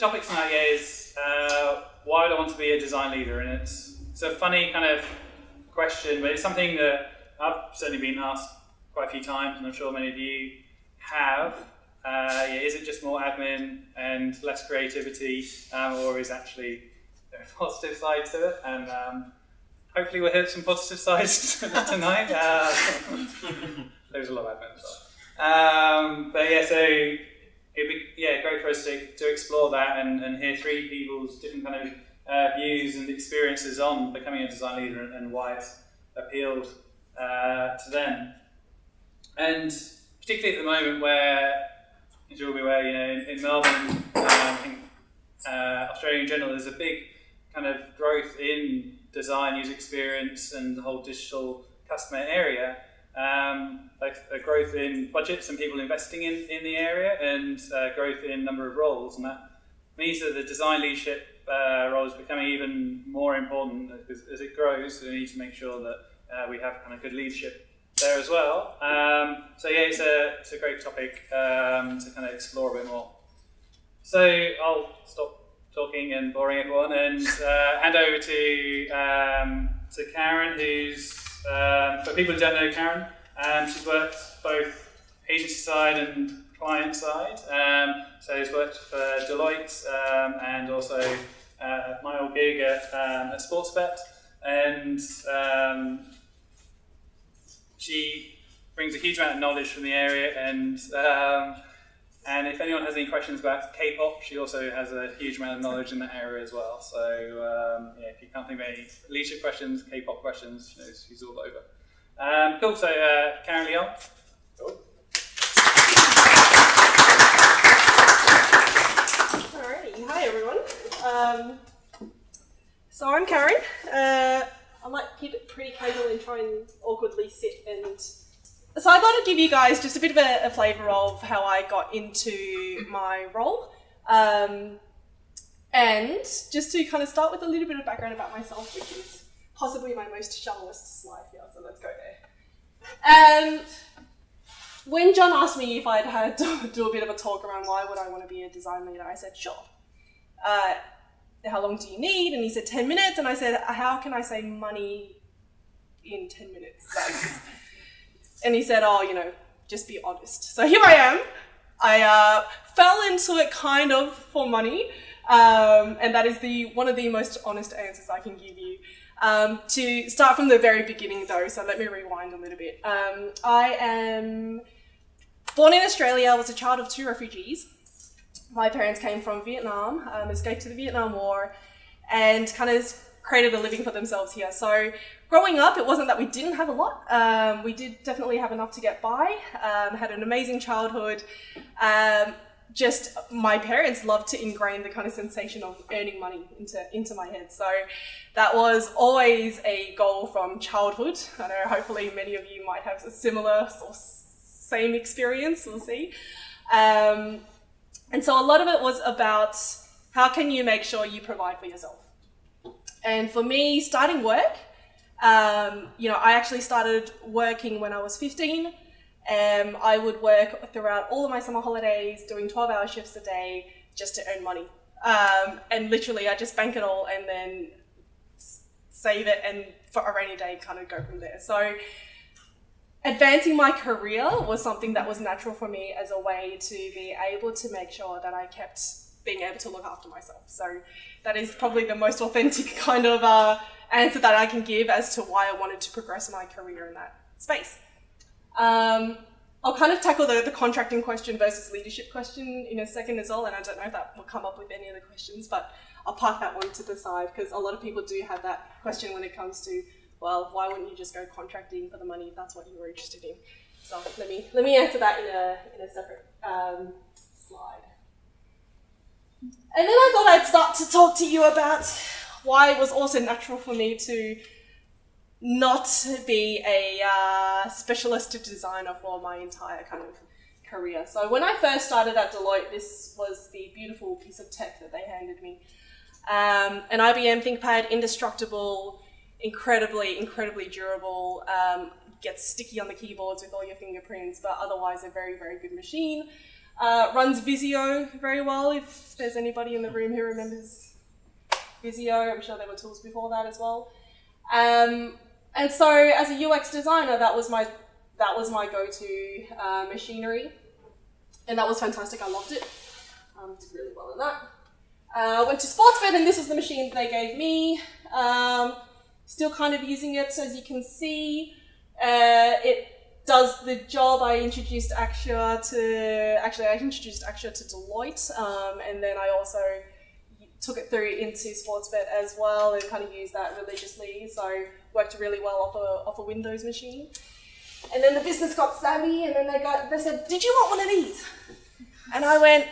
topic tonight is why would I want to be a design leader? And it's a funny kind of question, but it's something that I've certainly been asked quite a few times, and I'm sure many of you have. Is it just more admin and less creativity, or is actually there a positive side to it? And hopefully we'll hit some positive sides tonight. There's a lot of admin stuff. But yeah, so it'd be great for us to explore that and hear three people's different kind of views and experiences on becoming a design leader and why it's appealed to them. And particularly at the moment where, as you'll be aware, in Melbourne, Australia in general, there's a big kind of growth in design, user experience, and the whole digital customer area. Like a growth in budgets and people investing in the area, and growth in number of roles, and that means that the design leadership role is becoming even more important as it grows. So we need to make sure that we have kind of good leadership there as well. It's a great topic to kind of explore a bit more. So I'll stop talking and boring everyone and hand over to Karen, who's for people who don't know Karen, she's worked both agency side and client side. So she's worked for Deloitte and also my old gig at Sportsbet, and she brings a huge amount of knowledge from the area, and if anyone has any questions about K-pop, she also has a huge amount of knowledge in that area as well. So if you can't think of any leadership questions, K-pop questions, she's all over. Cool, so Karen Leon. Cool. Alrighty, hi everyone. So I'm Karen. I might keep it pretty casual and try and awkwardly sit and... So I thought I'd give you guys just a bit of a flavour of how I got into my role. And just to kind of start with a little bit of background about myself, which is possibly my most shallowest slide here, so let's go there. When John asked me if I'd had to do a bit of a talk around why would I want to be a design leader, I said, sure. How long do you need? And he said 10 minutes, and I said, how can I save money in 10 minutes? And he said, just be honest. So here I am. I fell into it kind of for money, and that is one of the most honest answers I can give you. To start from the very beginning though, so let me rewind a little bit. I am born in Australia. I was a child of two refugees. My parents came from Vietnam, escaped to the Vietnam War, and kind of created a living for themselves here. So growing up, it wasn't that we didn't have a lot. We did definitely have enough to get by, had an amazing childhood. Just my parents loved to ingrain the kind of sensation of earning money into my head. So that was always a goal from childhood. I know hopefully many of you might have a similar or same experience, we'll see. And so a lot of it was about how can you make sure you provide for yourself. And for me, starting work, I actually started working when I was 15. I would work throughout all of my summer holidays, doing 12-hour shifts a day just to earn money. And literally, I just bank it all and then save it, and for a rainy day, kind of go from there. So advancing my career was something that was natural for me as a way to be able to make sure that I kept being able to look after myself. So that is probably the most authentic kind of answer that I can give as to why I wanted to progress my career in that space. I'll kind of tackle the contracting question versus leadership question in a second as well, and I don't know if that will come up with any of the questions, but I'll park that one to the side because a lot of people do have that question when it comes to, well, why wouldn't you just go contracting for the money if that's what you were interested in? So let me answer that in a separate slide. And then I thought I'd start to talk to you about why it was also natural for me to not be a specialist designer for my entire kind of career. So when I first started at Deloitte, this was the beautiful piece of tech that they handed me. An IBM ThinkPad, indestructible, incredibly durable, gets sticky on the keyboards with all your fingerprints, but otherwise a very, very good machine. Runs Visio very well, if there's anybody in the room who remembers Visio. I'm sure there were tools before that as well. And so as a UX designer, that was my go-to machinery. And that was fantastic, I loved it. Did really well in that. Went to Sportsbet, and this was the machine they gave me. Still kind of using it, as you can see. It does the job. I introduced Axure to Deloitte, and then I also took it through into Sportsbet as well and kind of used that religiously. So worked really well off a Windows machine. And then the business got savvy, and then they said, "Did you want one of these?" And I went,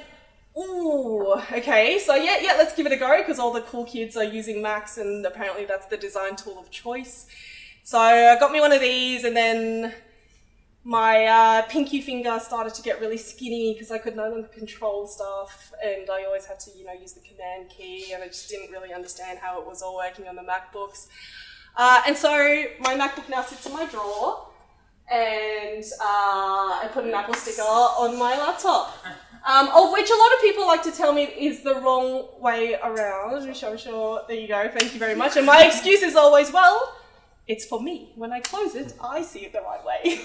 "Ooh, okay, so yeah, let's give it a go," because all the cool kids are using Macs, and apparently that's the design tool of choice. So I got me one of these, and then my pinky finger started to get really skinny because I could no longer control stuff, and I always had to, use the command key, and I just didn't really understand how it was all working on the MacBooks. And so my MacBook now sits in my drawer, and I put an Apple sticker on my laptop, of which a lot of people like to tell me is the wrong way around, which I'm sure, there you go, thank you very much. And my excuse is always, well, it's for me. When I close it, I see it the right way,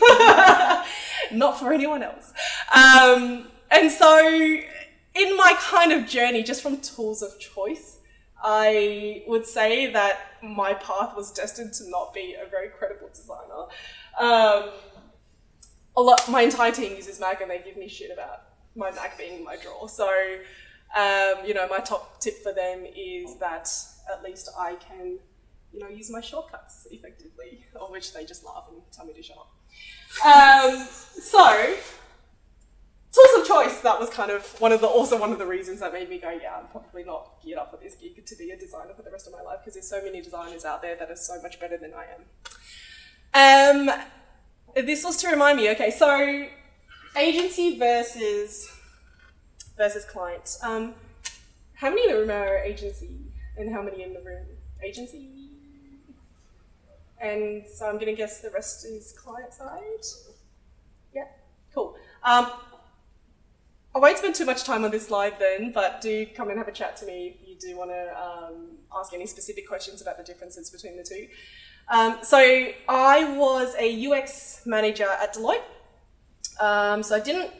not for anyone else. And so in my kind of journey, just from tools of choice, I would say that my path was destined to not be a very credible designer. My entire team uses Mac, and they give me shit about my Mac being in my drawer. So, my top tip for them is that at least I can, use my shortcuts effectively, of which they just laugh and tell me to shut up. So, tools of choice, that was kind of one of the reasons that made me go, yeah, I'm probably not geared up for this gig to be a designer for the rest of my life, because there's so many designers out there that are so much better than I am. This was to remind me, okay, so agency versus client. How many in the room are agency, and how many in the room agency? And so I'm going to guess the rest is client side. Yeah, cool. I won't spend too much time on this slide then, but do come and have a chat to me if you do want to ask any specific questions about the differences between the two. So I was a UX manager at Deloitte. So I didn't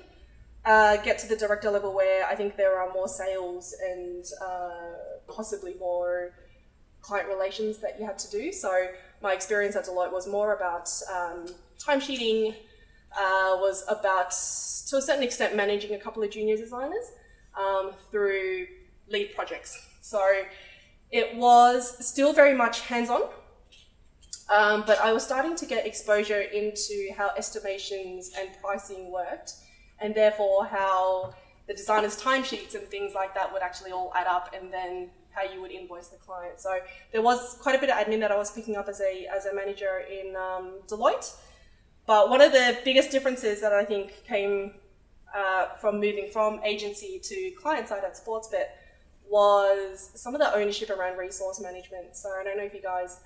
get to the director level, where I think there are more sales and possibly more client relations that you had to do. So my experience at Deloitte was more about timesheeting, was about, to a certain extent, managing a couple of junior designers through lead projects. So it was still very much hands-on, but I was starting to get exposure into how estimations and pricing worked, and therefore how the designers' timesheets and things like that would actually all add up, and then how you would invoice the client. So there was quite a bit of admin that I was picking up as a manager in Deloitte. But one of the biggest differences that I think came from moving from agency to client side at Sportsbet was some of the ownership around resource management. So I don't know if you guys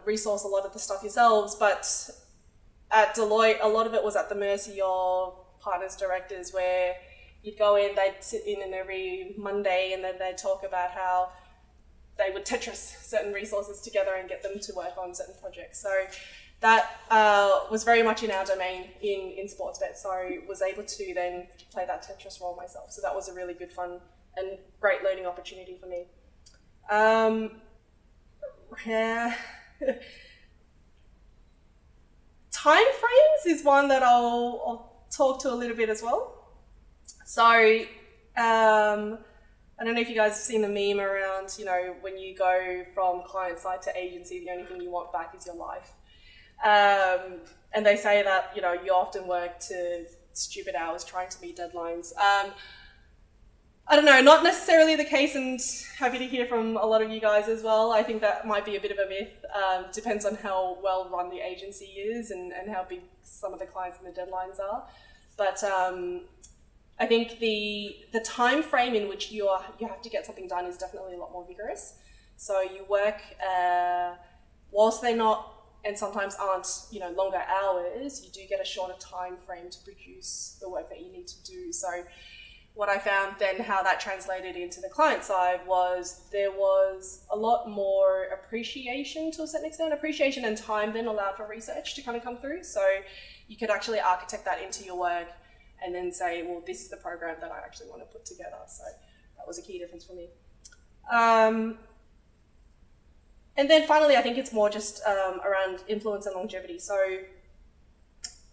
resource a lot of the stuff yourselves, but at Deloitte, a lot of it was at the mercy of partners, directors, where you'd go in, they'd sit in every Monday, and then they'd talk about how they would Tetris certain resources together and get them to work on certain projects. So that was very much in our domain in Sportsbet, so I was able to then play that Tetris role myself. So that was a really good fun and great learning opportunity for me. Time frames is one that I'll talk to a little bit as well. So I don't know if you guys have seen the meme around, when you go from client side to agency, the only thing you want back is your life. And they say that, you often work to stupid hours trying to meet deadlines. I don't know, not necessarily the case, and happy to hear from a lot of you guys as well. I think that might be a bit of a myth. Depends on how well run the agency is and how big some of the clients and the deadlines are. But I think the time frame in which you have to get something done is definitely a lot more vigorous. So you work, whilst they're not and sometimes aren't, longer hours, you do get a shorter time frame to produce the work that you need to do. So what I found then, how that translated into the client side, was there was a lot more appreciation to a certain extent, appreciation and time then allowed for research to kind of come through. So you could actually architect that into your work and then say, well, this is the program that I actually want to put together. So that was a key difference for me. And then finally, I think it's more just around influence and longevity. So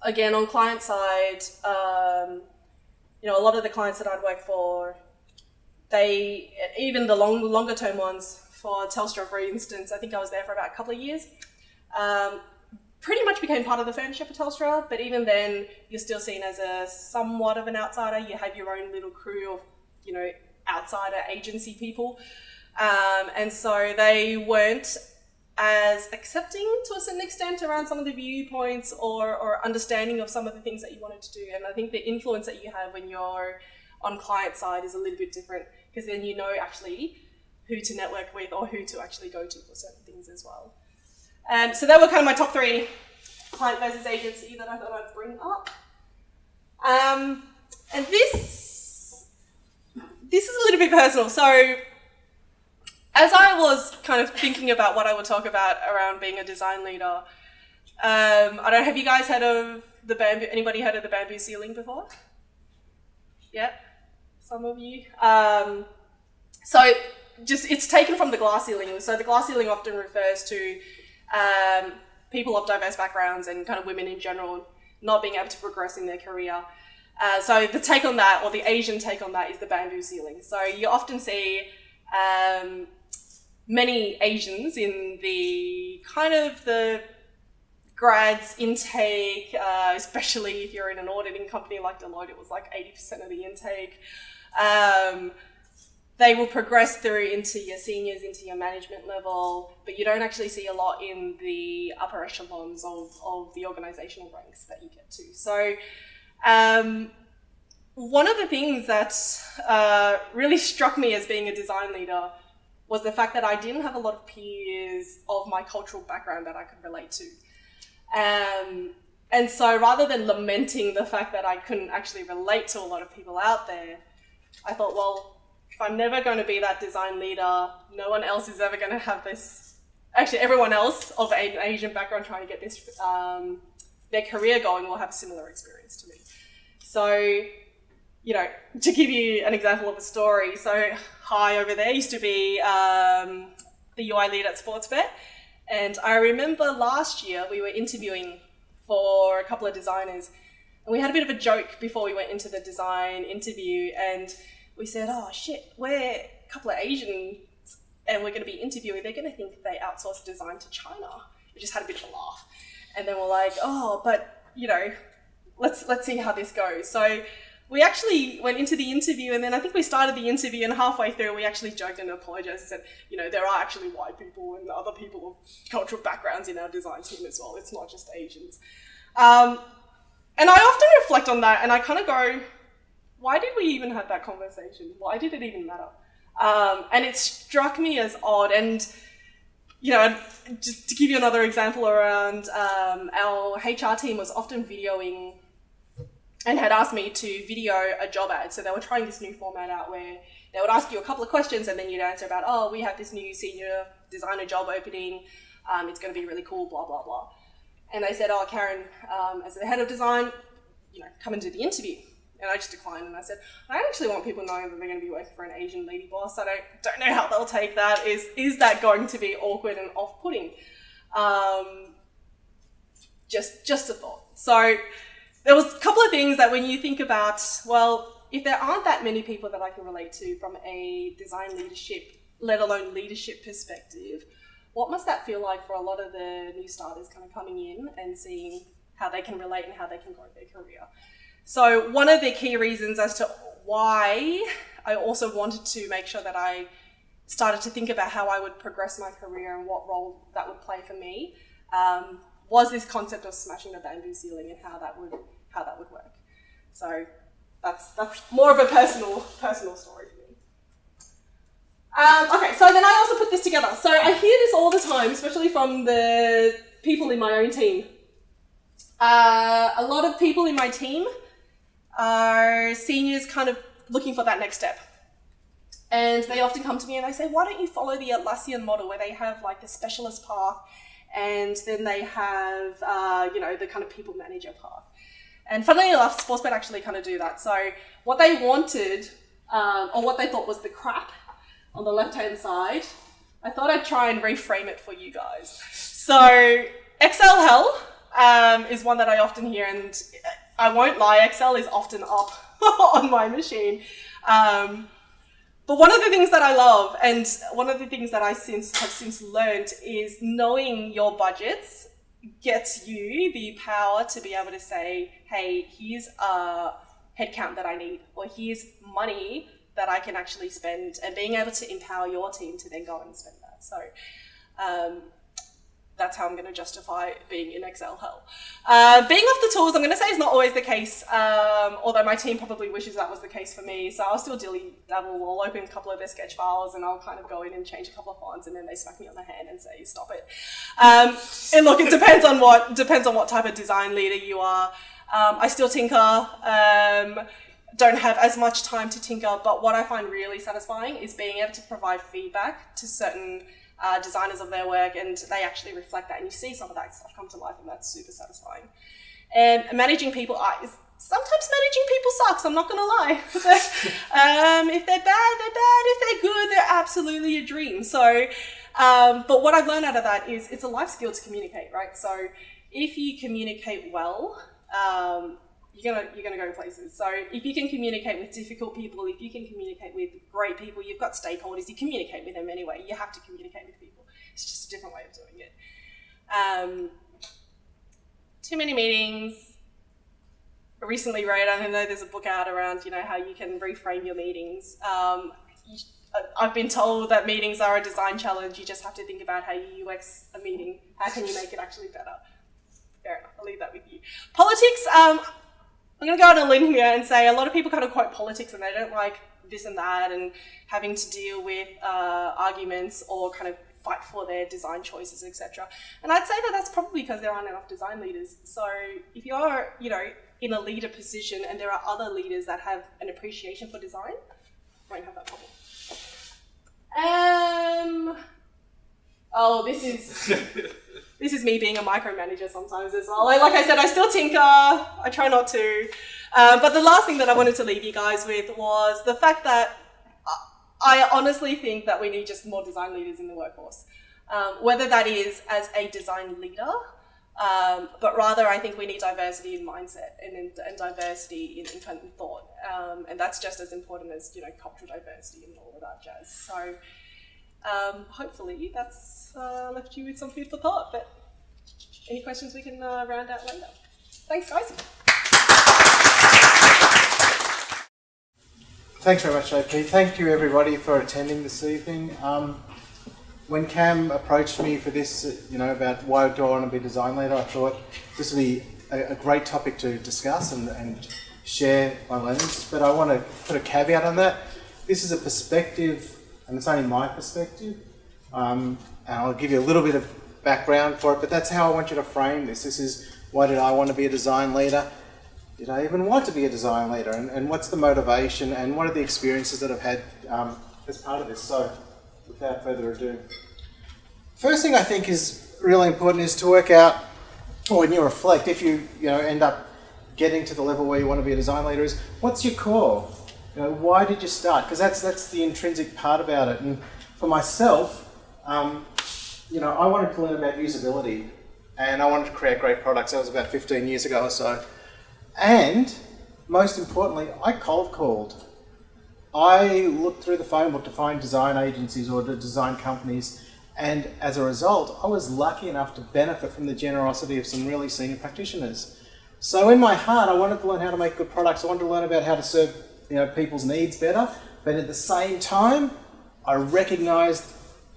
again, on client side, a lot of the clients that I'd work for, they, even the longer term ones for Telstra, for instance, I think I was there for about a couple of years, pretty much became part of the furniture for Telstra, but even then you're still seen as a somewhat of an outsider. You have your own little crew of, outsider agency people. And so they weren't as accepting to a certain extent around some of the viewpoints or understanding of some of the things that you wanted to do. And I think the influence that you have when you're on client side is a little bit different, because then you know actually who to network with or who to actually go to for certain things as well. So that were kind of my top 3, client versus agency, that I thought I'd bring up. And this is a little bit personal. So as I was kind of thinking about what I would talk about around being a design leader, I don't know, have you guys heard of anybody heard of the bamboo ceiling before? Yeah, some of you. So it's taken from the glass ceiling. So the glass ceiling often refers to people of diverse backgrounds and kind of women in general not being able to progress in their career. So the take on that, or the Asian take on that, is the bamboo ceiling. So you often see many Asians in the kind of the grads intake, especially if you're in an auditing company like Deloitte, it was like 80% of the intake. They will progress through into your seniors, into your management level, but you don't actually see a lot in the upper echelons of the organizational ranks that you get to. So one of the things that really struck me as being a design leader was the fact that I didn't have a lot of peers of my cultural background that I could relate to. And so rather than lamenting the fact that I couldn't actually relate to a lot of people out there, I thought, well, if I'm never going to be that design leader, no one else is ever going to have this. Actually, everyone else of an Asian background trying to get this, their career going, will have a similar experience to me. So, to give you an example of a story, so Hi over there used to be the UI lead at Sportsbet. And I remember last year we were interviewing for a couple of designers, and we had a bit of a joke before we went into the design interview, and we said, oh shit, we're a couple of Asians and we're going to be interviewing, they're going to think they outsource design to China. We just had a bit of a laugh. And then we're like, oh, but let's see how this goes. So we actually went into the interview, and then I think we started the interview, and halfway through we actually joked and apologized and said, there are actually white people and other people of cultural backgrounds in our design team as well. It's not just Asians. And I often reflect on that, and I kind of go, why did we even have that conversation? Why did it even matter? And it struck me as odd. And, just to give you another example around our HR team was often videoing and had asked me to video a job ad. So they were trying this new format out where they would ask you a couple of questions and then you'd answer about, oh, we have this new senior designer job opening. It's going to be really cool, blah, blah, blah. And they said, oh, Karen, as the head of design, come and do the interview. And I just declined, and I said, I actually want people knowing that they're going to be working for an Asian lady boss. I don't know how they'll take that. Is that going to be awkward and off-putting? Just a thought. So there was a couple of things that when you think about, well, if there aren't that many people that I can relate to from a design leadership, let alone leadership perspective, what must that feel like for a lot of the new starters kind of coming in and seeing how they can relate and how they can grow their career? So one of the key reasons as to why I also wanted to make sure that I started to think about how I would progress my career and what role that would play for me was this concept of smashing the bamboo ceiling and how that would work. So that's more of a personal story for me. Okay, so then I also put this together. So I hear this all the time, especially from the people in my own team. A lot of people in my team are seniors kind of looking for that next step. And they often come to me and they say, why don't you follow the Atlassian model where they have like the specialist path and then they have, the kind of people manager path. And funnily enough, Sportsbet actually kind of do that. So what they wanted, or what they thought was the crap on the left-hand side, I thought I'd try and reframe it for you guys. So Excel hell is one that I often hear, and I won't lie, Excel is often up on my machine. But one of the things that I love, and one of the things that I have since learned, is knowing your budgets gets you the power to be able to say, hey, here's a headcount that I need, or here's money that I can actually spend, and being able to empower your team to then go and spend that. So that's how I'm going to justify being in Excel hell. Being off the tools, I'm going to say, is not always the case, although my team probably wishes that was the case for me. So I'll still dilly-dabble. I'll open a couple of their sketch files and I'll kind of go in and change a couple of fonts, and then they smack me on the hand and say, stop it. And look, it depends on what type of design leader you are. I still tinker. Don't have as much time to tinker, but what I find really satisfying is being able to provide feedback to certain designers of their work, and they actually reflect that, and you see some of that stuff come to life, and that's super satisfying. And managing people, sometimes managing people sucks, I'm not going to lie. If they're bad, they're bad. If they're good, they're absolutely a dream. So, but what I've learned out of that is it's a life skill to communicate, right? So if you communicate well, you're gonna go places. So if you can communicate with difficult people, if you can communicate with great people, you've got stakeholders, you communicate with them anyway. You have to communicate with people. It's just a different way of doing it. Too many meetings. I recently read, I know there's a book out around, how you can reframe your meetings. I've been told that meetings are a design challenge. You just have to think about how you UX a meeting. How can you make it actually better? Fair enough, I'll leave that with you. Politics, I'm going to go on a limb here and say a lot of people kind of quote politics and they don't like this and that and having to deal with arguments or kind of fight for their design choices, etc. And I'd say that that's probably because there aren't enough design leaders. So if you're, in a leader position and there are other leaders that have an appreciation for design, you won't have that problem. This is me being a micromanager sometimes as well. Like I said, I still tinker. I try not to. But the last thing that I wanted to leave you guys with was the fact that I honestly think that we need just more design leaders in the workforce. Whether that is as a design leader, but rather I think we need diversity in mindset and diversity in kind of thought. And that's just as important as, cultural diversity and all of that jazz. So hopefully that's left you with some food for thought, but any questions we can round out later. Thanks, guys. Thanks very much, JP. Thank you, everybody, for attending this evening. When Cam approached me for this, about why do I want to be a design leader, I thought this would be a great topic to discuss and share my learnings. But I want to put a caveat on that. This is a perspective, and it's only my perspective. And I'll give you a little bit of background for it, but that's how I want you to frame this. This is, why did I want to be a design leader? Did I even want to be a design leader? And what's the motivation, and what are the experiences that I've had as part of this? So, without further ado. First thing I think is really important is to work out, or when you reflect, if you end up getting to the level where you want to be a design leader, is what's your core? Why did you start? Because that's the intrinsic part about it. And for myself, I wanted to learn about usability, and I wanted to create great products. That was about 15 years ago or so. And most importantly, I cold called. I looked through the phone book to find design agencies or design companies, and as a result, I was lucky enough to benefit from the generosity of some really senior practitioners. So in my heart, I wanted to learn how to make good products. I wanted to learn about how to serve people's needs better, but at the same time, I recognised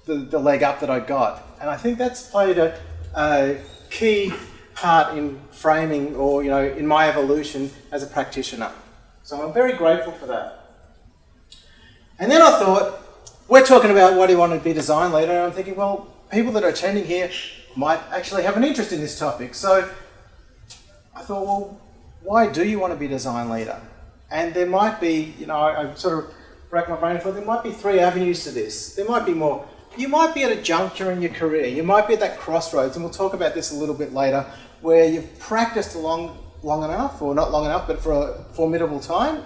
the leg up that I got. And I think that's played a key part in framing or, in my evolution as a practitioner. So I'm very grateful for that. And then I thought, we're talking about what do you want to be a design leader, and I'm thinking, well, people that are attending here, might actually have an interest in this topic. So I thought, well, why do you want to be a design leader? And there might be, I sort of racked my brain and thought there might be 3 avenues to this. There might be more. You might be at a juncture in your career. You might be at that crossroads, and we'll talk about this a little bit later, where you've practiced long enough, or not long enough, but for a formidable time,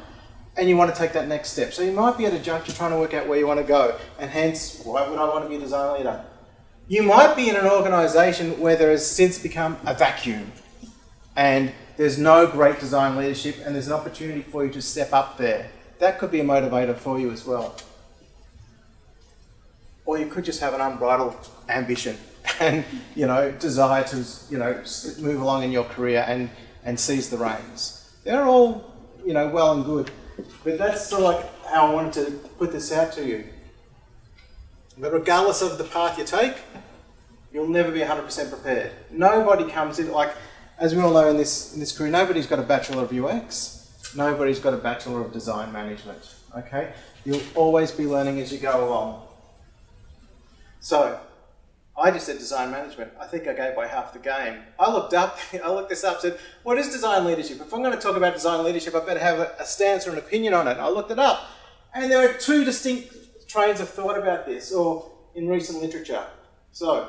and you want to take that next step. So you might be at a juncture trying to work out where you want to go, and hence, why would I want to be a design leader? You might be in an organisation where there has since become a vacuum, and there's no great design leadership, and there's an opportunity for you to step up there. That could be a motivator for you as well. Or you could just have an unbridled ambition and, desire to, move along in your career and seize the reins. They're all, well and good. But that's sort of like how I wanted to put this out to you. But regardless of the path you take, you'll never be 100% prepared. Nobody comes in, as we all know in this career, nobody's got a Bachelor of UX. Nobody's got a Bachelor of Design Management, okay? You'll always be learning as you go along. So, I just said design management. I think I gave away half the game. I looked this up, said, what is design leadership? If I'm going to talk about design leadership, I better have a stance or an opinion on it. I looked it up. And there are 2 distinct trains of thought about this, or in recent literature. So,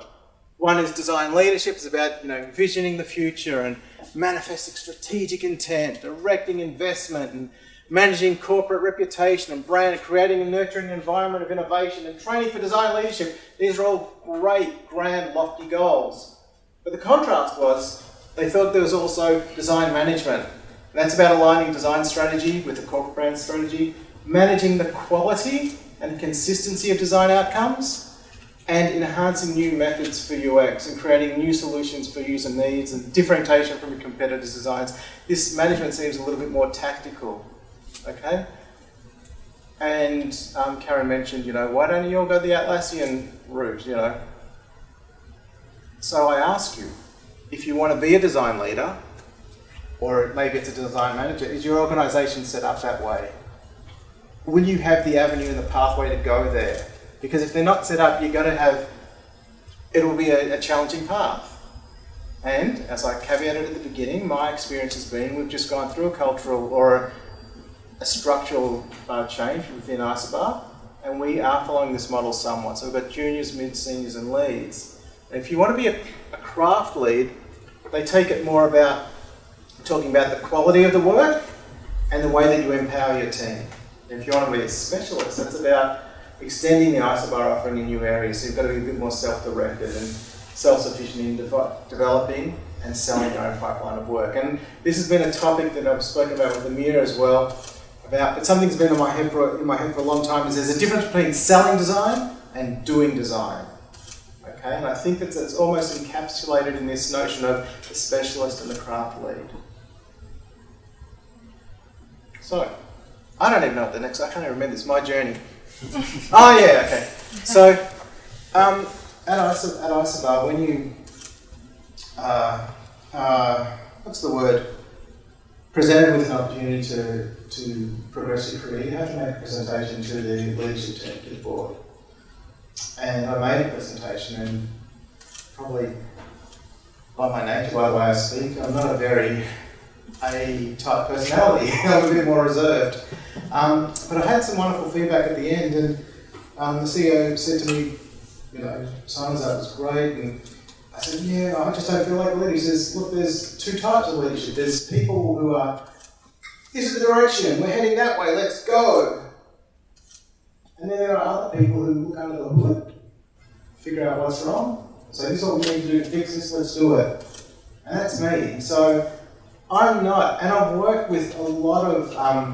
one is design leadership. It's about, envisioning the future and manifesting strategic intent, directing investment, and managing corporate reputation and brand, and creating and nurturing an environment of innovation and training for design leadership. These are all great, grand, lofty goals. But the contrast was, they thought there was also design management. And that's about aligning design strategy with the corporate brand strategy, managing the quality and consistency of design outcomes, and enhancing new methods for UX and creating new solutions for user needs and differentiation from your competitors' designs. This management seems a little bit more tactical. Okay? And Karen mentioned, why don't you all go the Atlassian route, So I ask you, if you want to be a design leader, or maybe it's a design manager, is your organisation set up that way? Will you have the avenue and the pathway to go there? Because if they're not set up, it'll be a challenging path. And, as I caveated at the beginning, my experience has been we've just gone through a cultural or a structural change within Isobar, and we are following this model somewhat. So we've got juniors, mid, seniors and leads. And if you want to be a craft lead, they take it more about talking about the quality of the work and the way that you empower your team. And if you want to be a specialist, that's about extending the Isobar offering in new areas. So you've got to be a bit more self-directed and self-sufficient in developing and selling your own pipeline of work. And this has been a topic that I've spoken about with Amir as well. But something's been in my head for a long time, is there's a difference between selling design and doing design. Okay, and I think that's almost encapsulated in this notion of the specialist and the craft lead. So, I don't even know what the next, I can't even remember, it's my journey. Oh yeah, okay. So, at Isobar, when you, what's the word? Presented with an opportunity to progress your career, you have to make a presentation to the leadership team, to the board. And I made a presentation, and probably by my nature, by the way I speak, I'm not a very A-type personality. I'm a bit more reserved. But I had some wonderful feedback at the end, and the CEO said to me, Simon's that was great, and I said, yeah, I just don't feel like a leader. He says, look, there's 2 types of leadership. There's people who are, this is the direction, we're heading that way, let's go. And then there are other people who look under the hood, figure out what's wrong, say, this is what we need to do to fix this, let's do it. And that's me. So I'm not, and I've worked with a lot of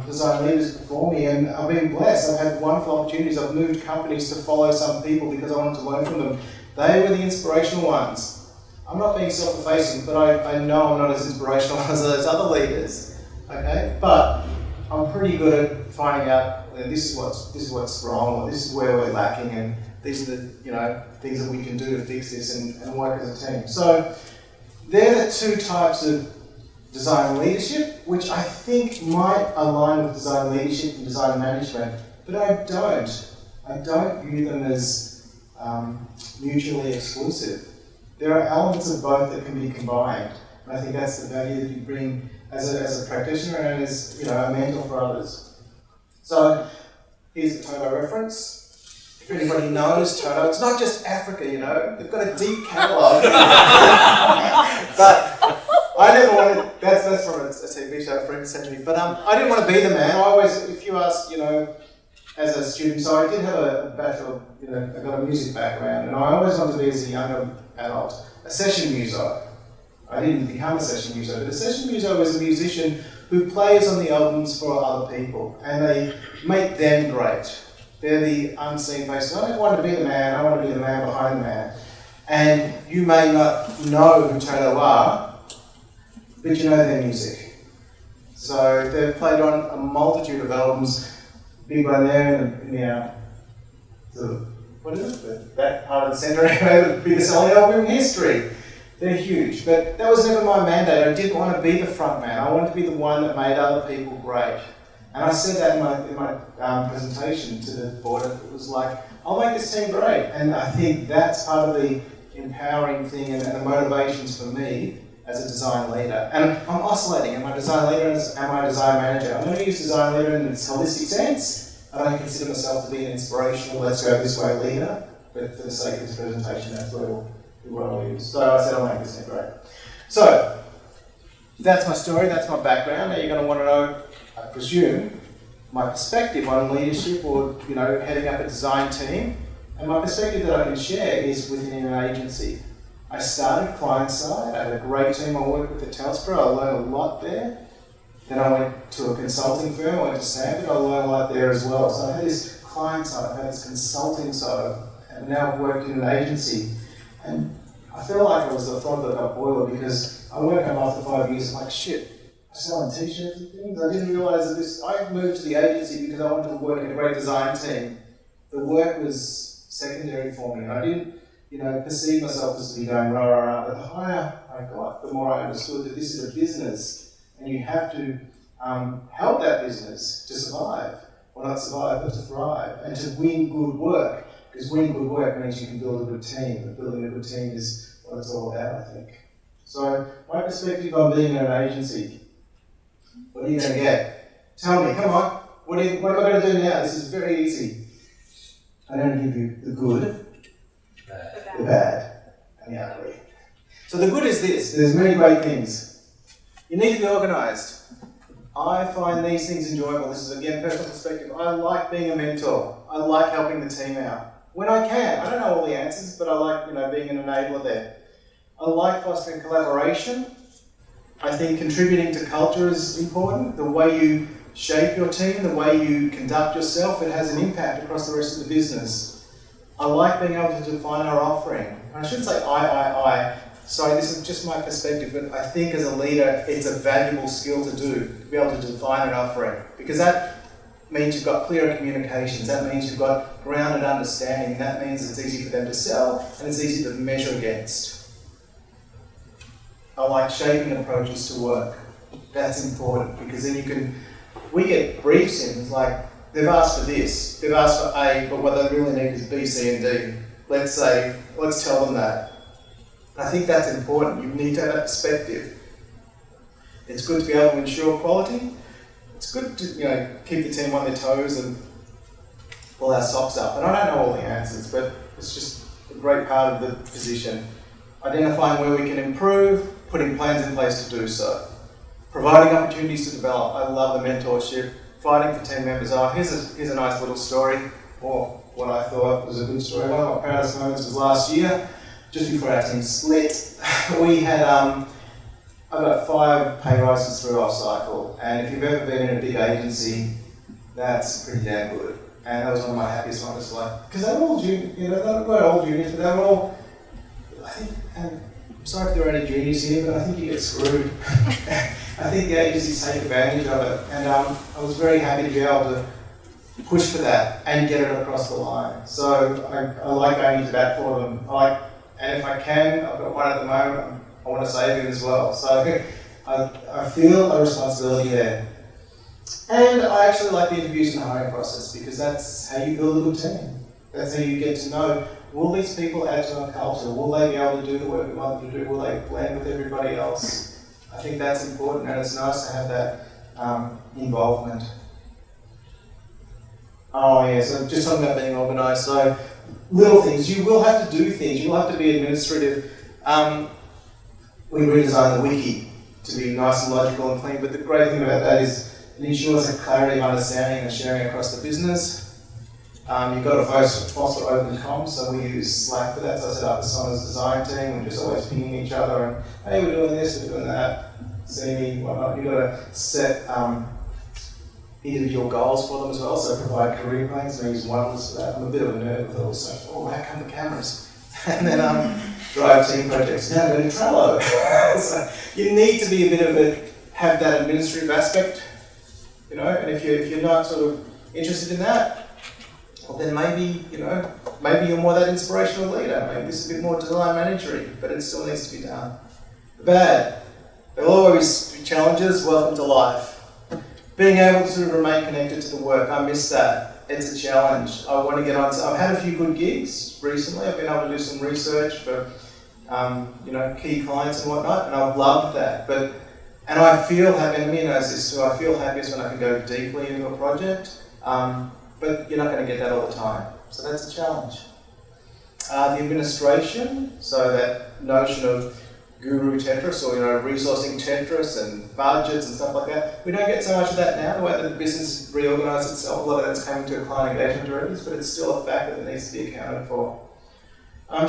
design leaders before me, and I've been blessed. I've had wonderful opportunities. I've moved companies to follow some people because I wanted to learn from them. They were the inspirational ones. I'm not being self-effacing, but I know I'm not as inspirational as those other leaders. Okay, but I'm pretty good at finding out this is what's wrong, or this is where we're lacking, and these are the things that we can do to fix this and work as a team. So they're the 2 types of design leadership, which I think might align with design leadership and design management, but I don't view them as mutually exclusive. there are elements of both that can be combined. And I think that's the value that you bring as a practitioner and as a mentor for others. So here's the Toto reference. If anybody knows Toto, it's not just Africa, they've got a deep catalogue. But I never wanted, that's from a TV show a friend sent me, but I didn't want to be the man. I always, if you ask, as a student, so I did have a bachelor, I got a music background, and I always wanted to be, as a younger adult, a session muso. I didn't become a session muso, but a session muso is a musician who plays on the albums for other people, and they make them great. They're the unseen faces. I don't want to be the man, I want to be the man behind the man. And you may not know who Toto are, but you know their music. So they've played on a multitude of albums. Big one there what is it? That part of the centre, the biggest selling album in history. They're huge, but that was never my mandate. I didn't want to be the front man. I wanted to be the one that made other people great. And I said that in my presentation to the board. It was like, I'll make this team great. And I think that's part of the empowering thing and the motivations for me as a design leader. And I'm oscillating. Am I a design leader or am I a design manager? I'm going to use design leader in its holistic sense. I don't consider myself to be an inspirational, let's go this way leader. But for the sake of this presentation, that's what I'll use. So I said I'll make this team great. So that's my story, that's my background. Now you're going to want to know, I presume, my perspective on leadership or heading up a design team. And my perspective that I can share is within an agency. I started client side, I had a great team I worked with at Telstra, I learned a lot there. Then I went to a consulting firm, I went to Stanford, I learned a lot there as well. So I had this client side, I had this consulting side, and now I've worked in an agency. And I feel like I was the frog that got boiled because I woke up after 5 years, I'm like, shit, I'm selling t-shirts and things. I didn't realise that I moved to the agency because I wanted to work in a great design team. The work was secondary for me. I didn't, perceive myself as to be going rah, rah, rah. But the higher I got, the more I understood that this is a business and you have to help that business to survive. Well, not survive, but to thrive and to win good work. Because winning good work means you can build a good team. And building a good team is what it's all about, I think. So, my perspective on being in an agency, what are you going to get? Tell me, come on. What am I going to do now? This is very easy. I'm going to give you the good, the bad, and the ugly. So the good is this. There's many great things. You need to be organised. I find these things enjoyable. This is, again, personal perspective. I like being a mentor. I like helping the team out. When I can. I don't know all the answers, but I like, being an enabler there. I like fostering collaboration. I think contributing to culture is important. The way you shape your team, the way you conduct yourself, it has an impact across the rest of the business. I like being able to define our offering. I shouldn't say I. Sorry, this is just my perspective, but I think as a leader, it's a valuable skill to do, to be able to define an offering. Because that means you've got clearer communications, that means you've got grounded understanding, and that means it's easy for them to sell, and it's easy to measure against. I like shaping approaches to work. That's important, because then we get briefs in, it's like, they've asked for this, they've asked for A, but what they really need is B, C, and D. Let's tell them that. I think that's important. You need to have that perspective. It's good to be able to ensure quality. It's good to keep the team on their toes and pull our socks up. And I don't know all the answers, but it's just a great part of the position. Identifying where we can improve, putting plans in place to do so. Providing opportunities to develop. I love the mentorship. Fighting for team members. Here's a nice little story, or what I thought was a good story. One of my proudest moments was last year. Just before our team split, we had I got 5 pay rises through off cycle, and if you've ever been in a big agency, that's pretty damn good. And that was one of my happiest moments, because they were all juniors, they weren't all juniors, but they were all. I think, and I'm sorry if there are any juniors here, but I think you get screwed. I think the agencies take advantage of it, and I was very happy to be able to push for that and get it across the line. So I like going into bat for them. And if I can, I've got one at the moment, I want to save it as well. So I feel a responsibility there. And I actually like the interviews and hiring process because that's how you build a good team. That's how you get to know, will these people add to our culture? Will they be able to do the work we want them to do? Will they blend with everybody else? I think that's important, and it's nice to have that involvement. Oh yeah, so just talking about being organised. So little things, you will have to do things, you will have to be administrative. We redesigned the wiki to be nice and logical and clean, but the great thing about that is it ensures a clarity of understanding and sharing across the business. You've got to foster open comms, so we use Slack for that. So I set up the Sona's design team, we're just always pinging each other and, hey, we're doing this, we're doing that, see me, whatnot. You've got to set individual goals for them as well, so provide career plans, and I use Oneless for that. I'm a bit of a nerd with all stuff. Oh, how come the cameras? And then drive team projects. Now go to Trello. So you need to be a bit of have that administrative aspect, you know, and if you're not sort of interested in that, well then maybe you're more that inspirational leader. Maybe this is a bit more design managery, but it still needs to be done. Bad. There'll always be challenges. Welcome to life. Being able to remain connected to the work, I miss that. It's a challenge. I want to get on. I've had a few good gigs recently. I've been able to do some research for key clients and whatnot, and I've loved that. And I feel happy, and Mia knows this too, I feel happiest when I can go deeply into a project, but you're not going to get that all the time. So that's a challenge. The administration, so that notion of guru Tetris or resourcing Tetris and budgets and stuff like that. We don't get so much of that now, the way that the business reorganised itself. A lot of that's coming to client engagement directors, but it's still a factor that needs to be accounted for.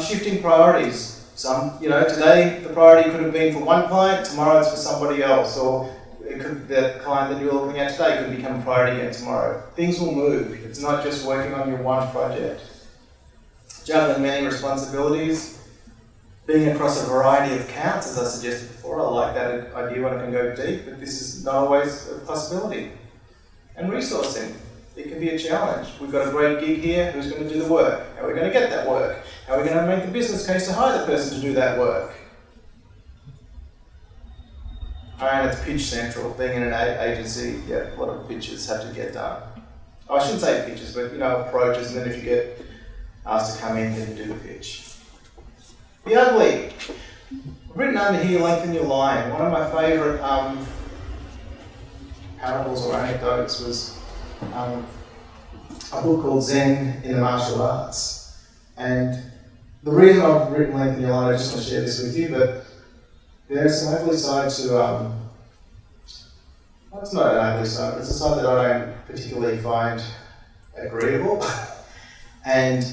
Shifting priorities. Today the priority could have been for one client, tomorrow it's for somebody else, or the client that you're looking at today could become a priority again tomorrow. Things will move. It's not just working on your one project. Juggling many responsibilities. Being across a variety of accounts, as I suggested before, I like that idea when I can go deep, but this is not always a possibility. And resourcing, it can be a challenge. We've got a great gig here, who's going to do the work? How are we going to get that work? How are we going to make the business case to hire the person to do that work? And it's pitch central. Being in an agency, a lot of pitches have to get done. I shouldn't say pitches, but approaches, and then if you get asked to come in, then you do the pitch. The ugly. Written under here, lengthen your line. One of my favourite parables or anecdotes was a book called Zen in the Martial Arts. And the reason I've written lengthen your line, I just want to share this with you, but there's some ugly side to, well, it's not an ugly side, but it's a side that I don't particularly find agreeable. And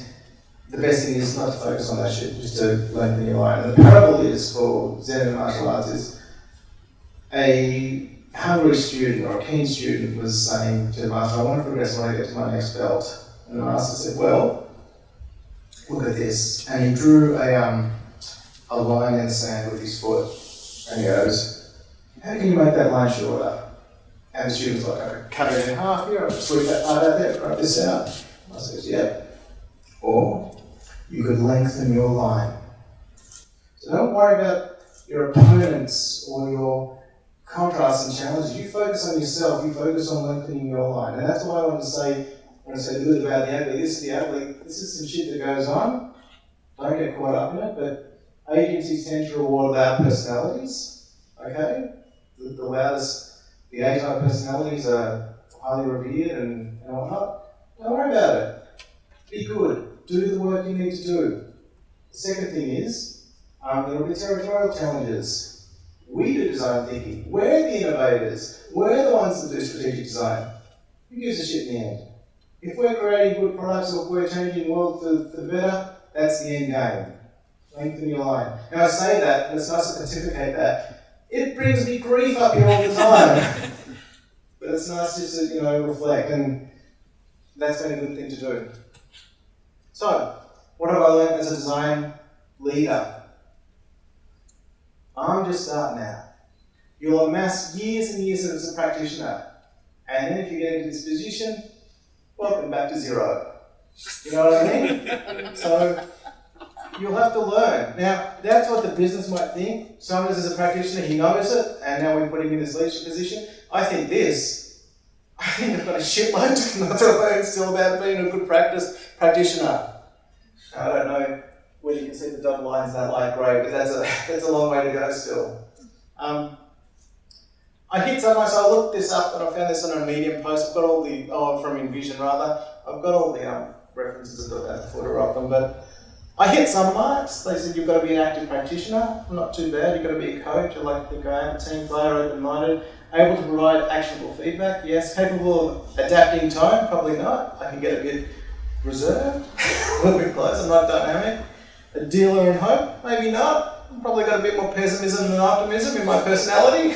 the best thing is not to focus on that shit, just to lengthen your line. And the parable is for Zen and martial arts is a hungry student or a keen student was saying to the master, I want to progress, I want to get to my next belt. And the master said, well, look at this. And he drew a line in the sand with his foot. And he goes, how can you make that line shorter? And the student's like, I could cut it in half here, I'll sweep that part out there, write this out. And I says, yeah. Or you could lengthen your line. So don't worry about your opponents or your contrasts and challenges. You focus on yourself, you focus on lengthening your line. And that's why I want to say, when I say the good, about the ugly, this is the ugly, this is some shit that goes on. Don't get caught up in it, but agencies tend to reward loud personalities, okay? The loudest, the A-type personalities are highly revered and whatnot. Don't worry about it. Be good. Do the work you need to do. The second thing is, there will be territorial challenges. We do design thinking. We're the innovators. We're the ones that do strategic design. Who gives a shit in the end? If we're creating good products or if we're changing the world for the better, that's the end game. Lengthen your line. Now I say that, and it's nice to pontificate that. It brings me grief up here all the time. But it's nice just to, reflect, and that's been a good thing to do. So, what have I learned as a design leader? I'm just starting out. You'll amass years and years as a practitioner. And then if you get into this position, welcome back to zero. You know what I mean? So, you'll have to learn. Now, that's what the business might think. Someone as a practitioner, he knows it, and now we're putting him in this leadership position. I think I've got a shitload to learn still about being a good practice, practitioner. I don't know whether you can see the dotted lines in that light grey, but that's a long way to go still. I hit so much, I looked this up and I found this on a Medium post. I've got all the, from Envision rather, I've got all the references at the footer of them, but I hit some marks. They said you've got to be an active practitioner, not too bad, you've got to be a coach, I like to think I am, a team player, open-minded, able to provide actionable feedback, yes, capable of adapting tone, probably not, I can get a bit reserved, a little bit close, I'm not dynamic. A dealer in hope, maybe not, I've probably got a bit more pessimism than optimism in my personality.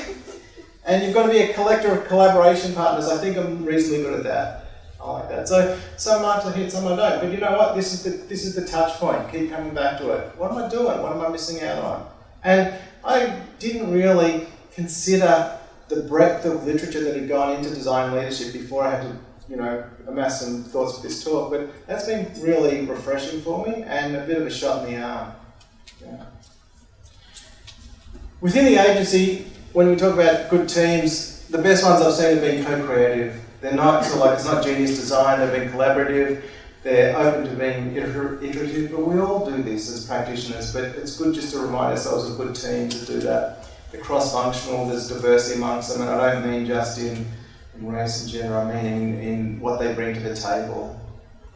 And you've got to be a collector of collaboration partners. I think I'm reasonably good at that. I like that. So some marks I hit, some I don't. But you know what? This is the touch point. Keep coming back to it. What am I doing? What am I missing out on? And I didn't really consider the breadth of literature that had gone into design leadership before I had to, amass some thoughts for this talk. But that's been really refreshing for me and a bit of a shot in the arm. Yeah. Within the agency, when we talk about good teams, the best ones I've seen have been co-creative. They're not it's not genius design, they've been collaborative, they're open to being iterative, but we all do this as practitioners, but it's good just to remind ourselves of good teams to do that. They're cross-functional, there's diversity amongst them, and I don't mean just in race and gender, I mean in what they bring to the table.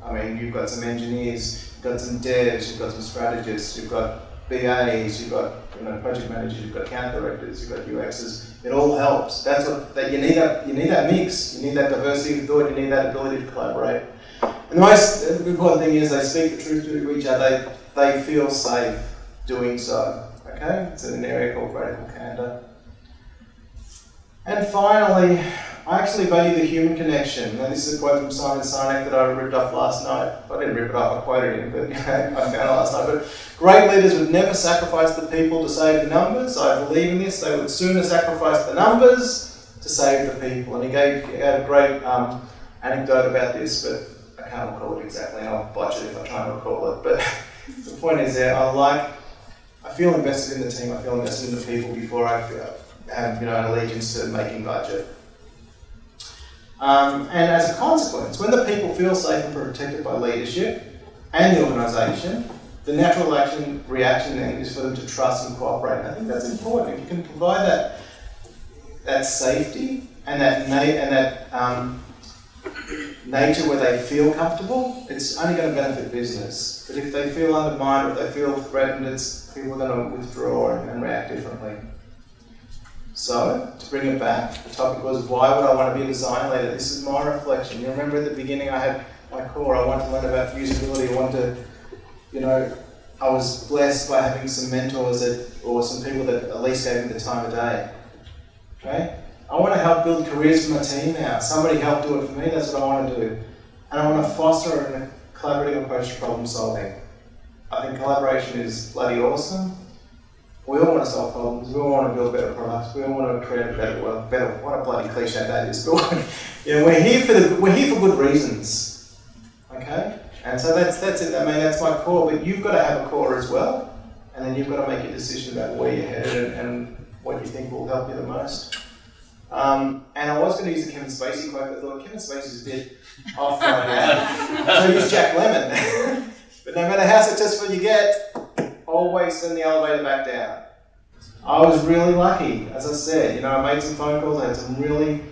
I mean, you've got some engineers, you've got some devs, you've got some strategists, you've got BAs, you've got project managers, you've got account directors, you've got UXs. It all helps. That's what you need. You need that mix. You need that diversity of thought. You need that ability to collaborate. And the most important thing is they speak the truth to each other. They feel safe doing so. Okay, it's in an area called radical candor. And finally, I actually value the human connection. Now, this is a quote from Simon Sinek that I ripped off last night. I didn't rip it off, I quoted him, but I found it last night. But great leaders would never sacrifice the people to save the numbers. I believe in this. They would sooner sacrifice the numbers to save the people. And he gave a great anecdote about this, but I can't recall it exactly, and I'll botch it if I try and recall it. But the point is there, I feel invested in the team, I feel invested in the people before I have an allegiance to making budget. And as a consequence, when the people feel safe and protected by leadership and the organisation, the natural reaction then is for them to trust and cooperate. And I think that's important. If you can provide that safety and that nature where they feel comfortable, it's only going to benefit business. But if they feel undermined or if they feel threatened, people are going to withdraw and react differently. So, to bring it back, the topic was, why would I want to be a design leader? This is my reflection. You remember at the beginning I had my core, I wanted to learn about usability, I wanted to, I was blessed by having some mentors or some people that at least gave me the time of day. Okay? I want to help build careers for my team now. Somebody help do it for me, that's what I want to do. And I want to foster a collaborative approach to problem solving. I think collaboration is bloody awesome. We all want to solve problems, we all want to build better products, we all want to create a better world, what a bloody cliche that is, but we're here for good reasons, okay? And so that's it, that's my core, but you've got to have a core as well, and then you've got to make a decision about where you're headed and what you think will help you the most. And I was going to use the Kevin Spacey quote, but I thought Kevin Spacey's a bit off right now, so I used Jack Lemmon. But no matter how successful you get, always send the elevator back down. I was really lucky, as I said. I made some phone calls. I had some really,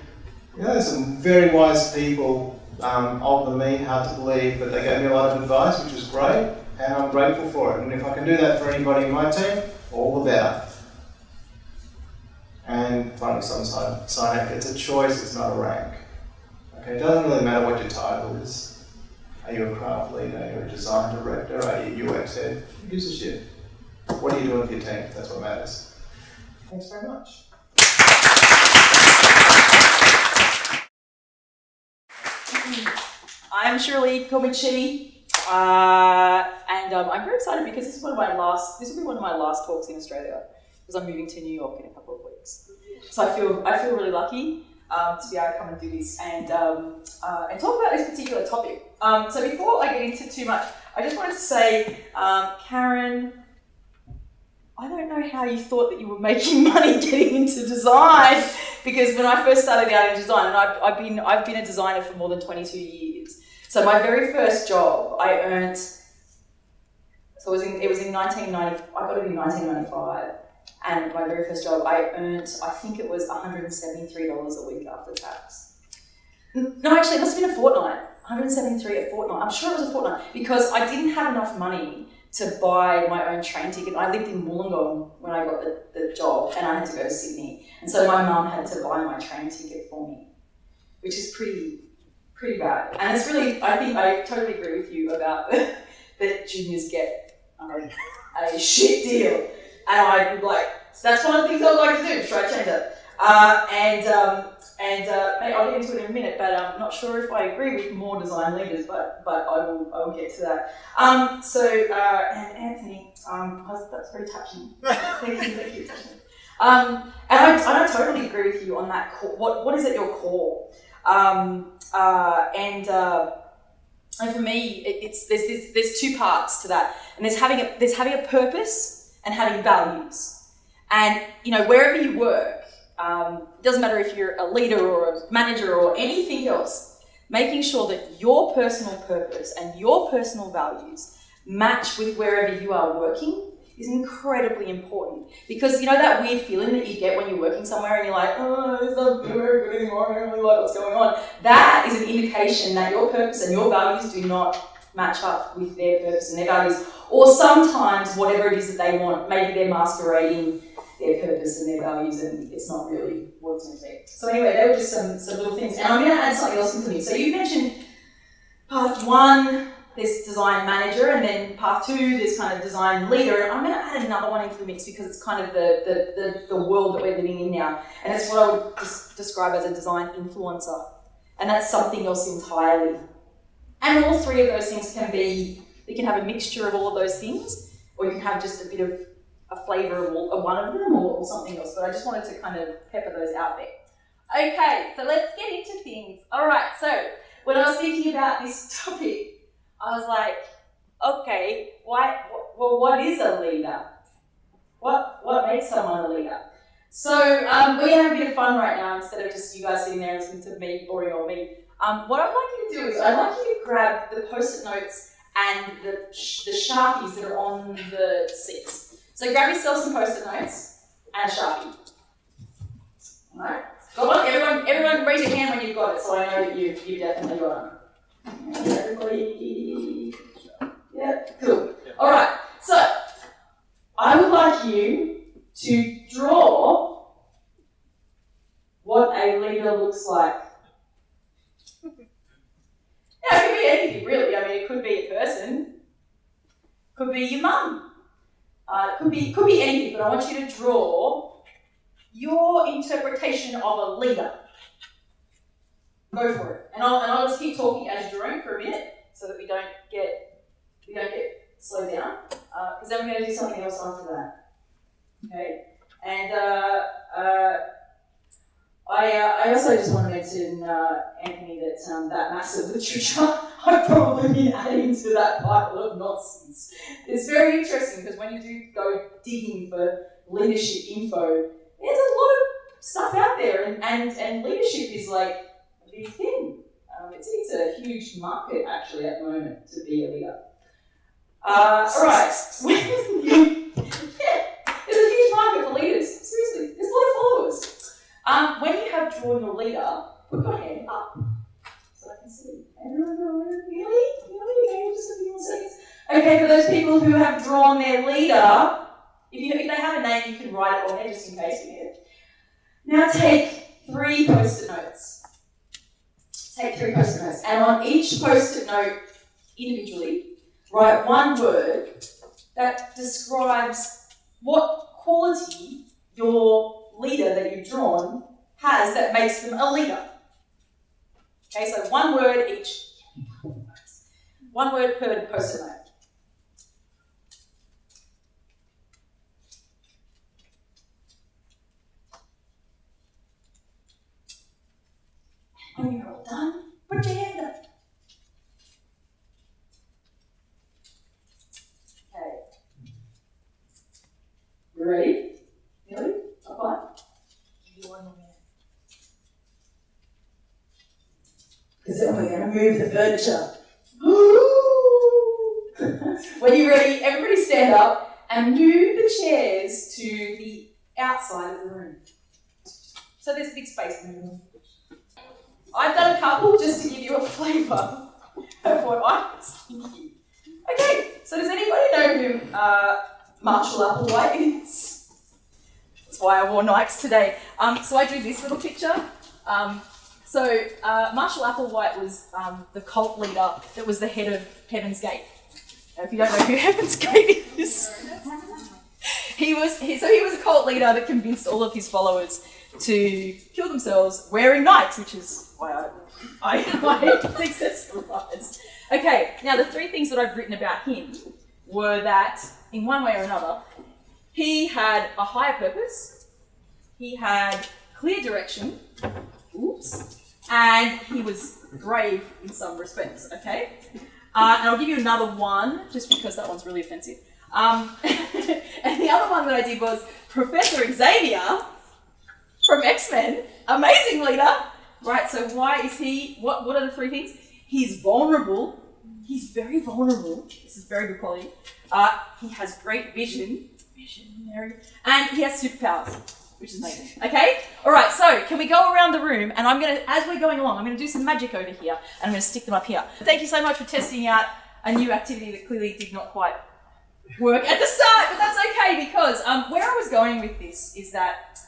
some very wise people, older than me, hard to believe, but they gave me a lot of advice, which was great, and I'm grateful for it. And if I can do that for anybody in my team, all the better. And finally, Sinek, it's a choice, it's not a rank. Okay, it doesn't really matter what your title is. Are you a craft leader? Are you a design director? Are you a UX head? Who gives a shit? What are you doing for your team? That's what matters. Thanks very much. I'm Shirley, call me Chi, and I'm very excited because this will be one of my last talks in Australia because I'm moving to New York in a couple of weeks. So I feel really lucky to be able to come and do this and talk about this particular topic. So before I get into too much, I just wanted to say, Karen, I don't know how you thought that you were making money getting into design, because when I first started out in design, and I've been a designer for more than 22 years, So my very first job, I earned, so it was in 1990, I got it in 1995. And my very first job, I earned, I think it was $173 a week after tax. No, actually, it must have been a fortnight. 173 a fortnight. I'm sure it was a fortnight because I didn't have enough money to buy my own train ticket. I lived in Wollongong when I got the job and I had to go to Sydney. And so my mum had to buy my train ticket for me, which is pretty bad. And it's really, I think I totally agree with you about that juniors get a shit deal. And I'd like, that's one of the things I would like to do, to try to change that. Maybe I'll get into it in a minute, but I'm not sure if I agree with more design leaders, but I will get to that. And Anthony, that's very touching. Thank you. And I totally agree with you on that core. What is at your core? And for me, there's two parts to that, and there's having a purpose and having values. And wherever you work, it doesn't matter if you're a leader or a manager or anything else, making sure that your personal purpose and your personal values match with wherever you are working is incredibly important. Because that weird feeling that you get when you're working somewhere and you're like, oh, it's not very good anymore, I don't really like what's going on. That is an indication that your purpose and your values do not match up with their purpose and their values. Or sometimes whatever it is that they want, maybe they're masquerading their purpose and their values and it's not really what it's meant to be. So anyway, they were just some little things. And I'm going to add something else into this. So you mentioned path 1, this design manager, and then path 2, this kind of design leader. And I'm going to add another one into the mix because it's kind of the world that we're living in now. And it's what I would describe as a design influencer. And that's something else entirely. And all three of those things you can have a mixture of all of those things, or you can have just a bit of a flavour of one of them or something else. But I just wanted to kind of pepper those out there. Okay, so let's get into things. All right, so when I was thinking about this topic, I was like, okay, what is a leader? What makes someone a leader? So we're going to have a bit of fun right now instead of just you guys sitting there listening to me, boring old me. What I'd like you to do is I'd like you to grab the post-it notes and the Sharpies that are on the seats. So grab yourself some post-it notes and a Sharpie. Alright? Got one? Everyone raise your hand when you've got it so I know that you've definitely got them. Everybody. Yeah, cool. Alright, so I would like you to draw what a leader looks like. Yeah, it could be anything really. I mean, it could be a person, could be your mum, could be anything. But I want you to draw your interpretation of a leader. Go for it, and I'll just keep talking as you're drawing for a minute, so that we don't get slowed down. Because then we're going to do something else after that. Okay, and I also just want to mention, Anthony, that that massive literature I've probably been adding to that pile of nonsense. It's very interesting because when you do go digging for leadership info, there's a lot of stuff out there, and leadership is like a big thing. It's a huge market actually at the moment to be a leader. Alright. Yeah, there's a huge market for leaders. Seriously, there's a lot of followers. When you have drawn your leader, put your hand up so I can see. Everyone really? Just a few more seconds. Okay, for those people who have drawn their leader, if they have a name, you can write it on there just in case we need it. Now take 3 post-it notes. And on each post-it note individually, write one word that describes what quality your leader that you've drawn has that makes them a leader. Okay, so one word each. One word per post-it note. When you're all done, put your hand up. Okay. You ready? Really? Okay. Give you 1 more minute. Because then we're going to move the furniture. When you're ready, everybody stand up and move the chairs to the outside of the room. So there's a big space in the room. I've done a couple just to give you a flavour of what I was thinking. Okay, so does anybody know who Marshall Applewhite is? That's why I wore Nikes today. So I drew this little picture. Marshall Applewhite was the cult leader that was the head of Heaven's Gate. If you don't know who Heaven's Gate is, he was a cult leader that convinced all of his followers to kill themselves wearing Nikes, which is why I successfulized. Okay, now the 3 things that I've written about him were that, in one way or another, he had a higher purpose, he had clear direction, and he was brave in some respects, okay? And I'll give you another one, just because that one's really offensive. And the other one that I did was Professor Xavier from X-Men, amazing leader, right? So why is he, what are the 3 things? He's vulnerable, he's very vulnerable, this is very good quality. He has great visionary, and he has superpowers, which is amazing, okay? All right, so can we go around the room, and I'm gonna, as we're going along, I'm gonna do some magic over here, and I'm gonna stick them up here. Thank you so much for testing out a new activity that clearly did not quite work at the start, but that's okay, because where I was going with this is that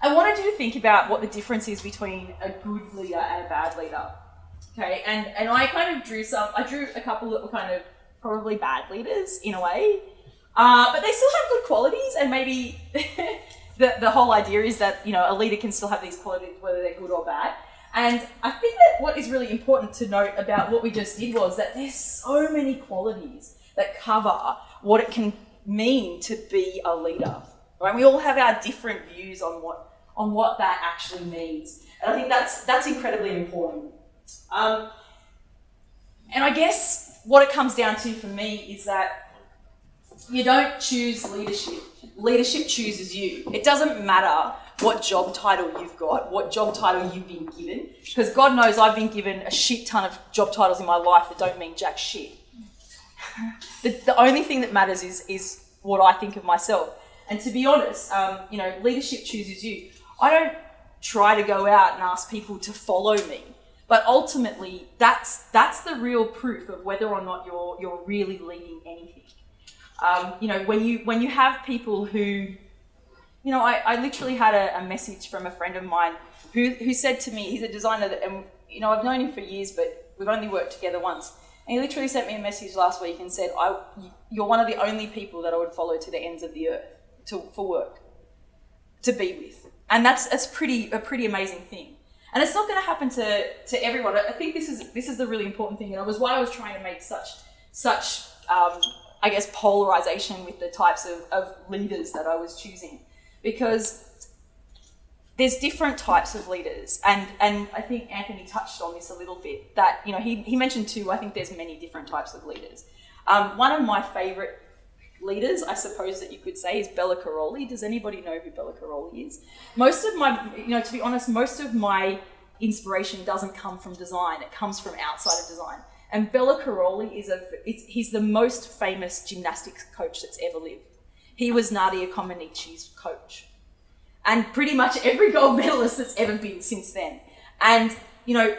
I wanted you to think about what the difference is between a good leader and a bad leader, okay? And I kind of drew a couple that were kind of probably bad leaders in a way, but they still have good qualities, and maybe the whole idea is that, you know, a leader can still have these qualities whether they're good or bad. And I think that what is really important to note about what we just did was that there's so many qualities that cover what it can mean to be a leader, right? We all have our different views on what that actually means, and I think that's incredibly important. And I guess what it comes down to for me is that you don't choose leadership. Leadership chooses you. It doesn't matter what job title you've got, what job title you've been given, because God knows I've been given a shit ton of job titles in my life that don't mean jack shit. The only thing that matters is what I think of myself. And to be honest, you know, leadership chooses you. I don't try to go out and ask people to follow me, but ultimately that's the real proof of whether or not you're really leading anything. You know, when you have people who, you know, I literally had a message from a friend of mine who said to me, he's a designer that, and you know, I've known him for years, but we've only worked together once. And he literally sent me a message last week and said, you're one of the only people that I would follow to the ends of the earth for work, to be with. And that's a pretty amazing thing. And it's not going to happen to everyone. I think this is the really important thing. And it was why I was trying to make such I guess, polarization with the types of leaders that I was choosing. Because there's different types of leaders. And I think Anthony touched on this a little bit, that, you know, he mentioned too, I think there's many different types of leaders. One of my favourite leaders, I suppose that you could say, is Bella Caroli. Does anybody know who Bella Caroli is? Most of my, you know, to be honest, most of my inspiration doesn't come from design. It comes from outside of design. And Bella Caroli he's the most famous gymnastics coach that's ever lived. He was Nadia Comaneci's coach. And pretty much every gold medalist that's ever been since then. And, you know,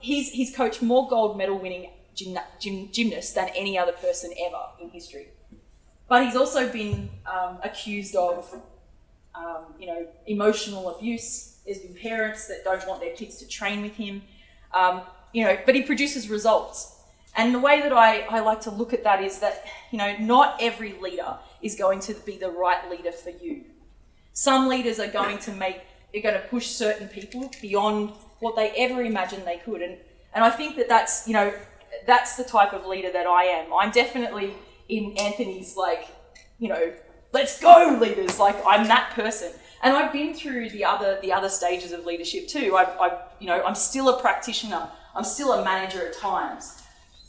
he's coached more gold medal winning gymnasts than any other person ever in history. But he's also been accused of, you know, emotional abuse. There's been parents that don't want their kids to train with him. You know, but he produces results. And the way that I like to look at that is that, you know, not every leader is going to be the right leader for you. Some leaders are going to push certain people beyond what they ever imagined they could. And I think that's, you know, that's the type of leader that I am. I'm definitely in Anthony's, like, you know, let's go leaders. Like, I'm that person. And I've been through the other stages of leadership too. You know, I'm still a practitioner. I'm still a manager at times.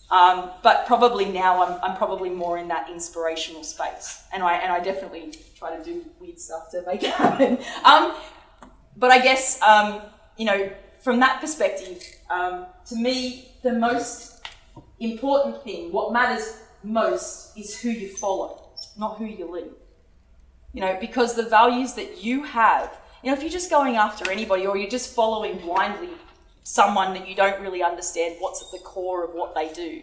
But probably now I'm probably more in that inspirational space. And I definitely try to do weird stuff to make it happen. But I guess, you know, from that perspective, to me, the most important thing, what matters most, is who you follow, not who you lead. You know, because the values that you have, you know, if you're just going after anybody or you're just following blindly someone that you don't really understand what's at the core of what they do,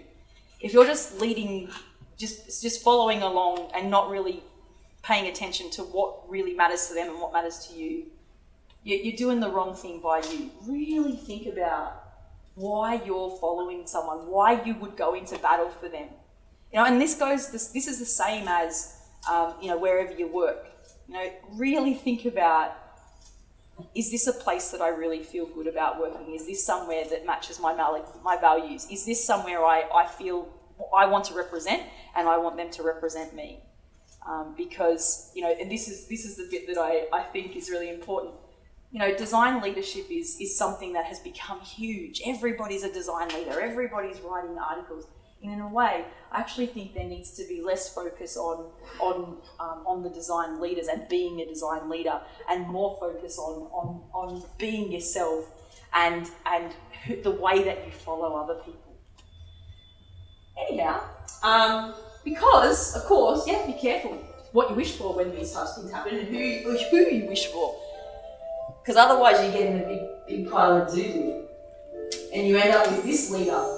if you're just leading, just following along and not really paying attention to what really matters to them and what matters to you, you're doing the wrong thing by you. Really think about why you're following someone, why you would go into battle for them. You know, and this is the same as, you know, wherever you work. You know, really think about, is this a place that I really feel good about working? Is this somewhere that matches my values? Is this somewhere I feel I want to represent and I want them to represent me? Because, you know, and this is the bit that I think is really important. You know, design leadership is something that has become huge. Everybody's a design leader. Everybody's writing articles. And in a way, I actually think there needs to be less focus on the design leaders and being a design leader, and more focus on being yourself and the way that you follow other people. Anyhow, because of course you have to be careful what you wish for when these types of things happen, and who you wish for, because otherwise you get in a big pile of doo-doo, and you end up with this leader.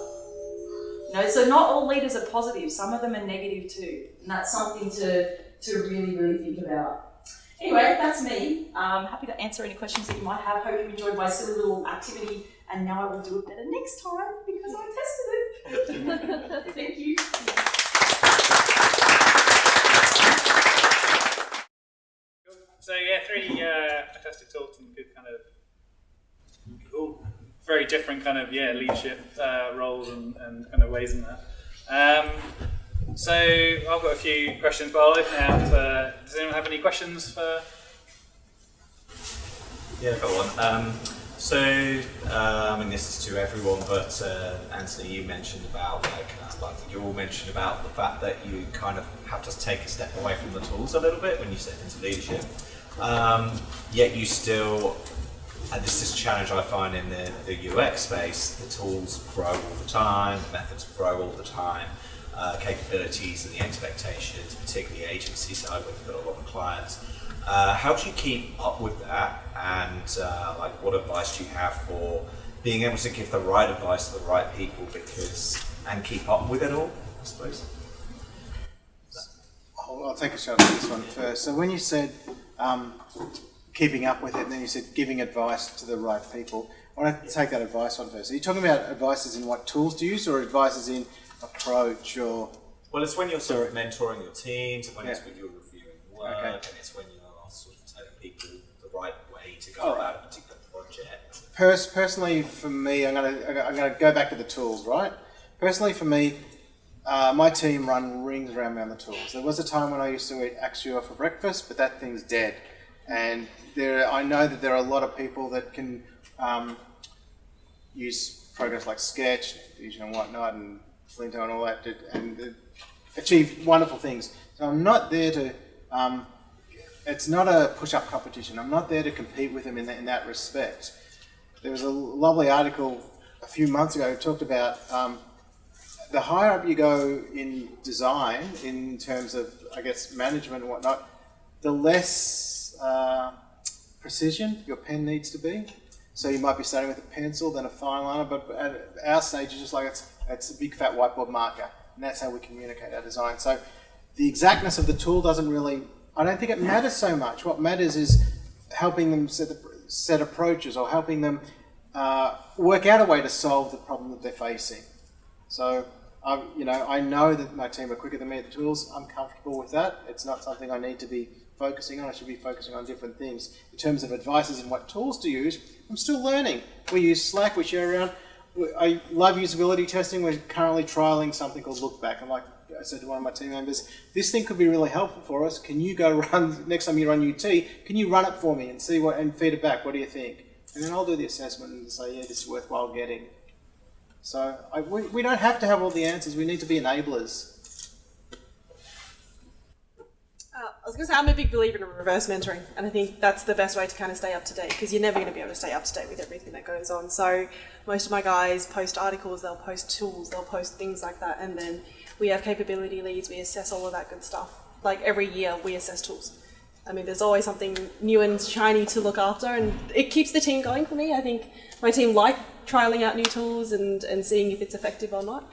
You know, so not all leaders are positive. Some of them are negative too, and that's something to really think about. Anyway, that's me. Happy to answer any questions that you might have. Hope you enjoyed my silly little activity, and now I will do it better next time because I tested it. Thank you. So yeah, three fantastic talks and good kind of all very different kind of leadership roles and kind of ways in that. So I've got a few questions, but I'll open it out for, does anyone have any questions for? Yeah, I've got one. I mean, this is to everyone, but Anthony, you mentioned about, you all mentioned about the fact that you kind of have to take a step away from the tools a little bit when you step into leadership. Yet you still, and this is a challenge I find in the UX space, the tools grow all the time, the methods grow all the time, capabilities and the expectations, particularly agency side where you've got a lot of clients. How do you keep up with that, and what advice do you have for being able to give the right advice to the right people and keep up with it all, I suppose? I'll take a shot at this one first. So when you said keeping up with it, and then you said giving advice to the right people, I want to take that advice one first. Are you talking about advices in what tools to use, or advices in approach, or? Well, it's when you're sort of mentoring your teams, and when it's when you're reviewing work, okay. And it's when you're sort of telling people the right way to go about a particular project. Personally, for me, I'm gonna go back to the tools, right? Personally, for me, my team run rings around me on the tools. There was a time when I used to eat Axure for breakfast, but that thing's dead. And I know that there are a lot of people that can use programs like Sketch, Fusion and whatnot, and Flinto and all that, and achieve wonderful things. So I'm not there to, it's not a push-up competition. I'm not there to compete with them in that respect. There was a lovely article a few months ago that talked about the higher up you go in design, in terms of, I guess, management and whatnot, the less precision your pen needs to be. So you might be starting with a pencil, then a fine liner, but at our stage, it's just like it's a big fat whiteboard marker, and that's how we communicate our design. So the exactness of the tool doesn't really, I don't think it matters so much. What matters is helping them set approaches, or helping them work out a way to solve the problem that they're facing. So I know that my team are quicker than me at the tools. I'm comfortable with that. It's not something I need to be focusing on. I should be focusing on different things. In terms of advices and what tools to use, I'm still learning. We use Slack, we share around. I love usability testing. We're currently trialing something called Look Back. And like I said to one of my team members, this thing could be really helpful for us. Can you go run, next time you run UT, can you run it for me and see and feed it back? What do you think? And then I'll do the assessment and say, yeah, this is worthwhile getting. So we don't have to have all the answers. We need to be enablers. was going to say, I'm a big believer in reverse mentoring, and I think that's the best way to kind of stay up to date, because you're never going to be able to stay up to date with everything that goes on. So most of my guys post articles, they'll post tools, they'll post things like that, and then we have capability leads, we assess all of that good stuff. Like every year we assess tools. I mean, there's always something new and shiny to look after, and it keeps the team going for me. I think my team like trialing out new tools and seeing if it's effective or not.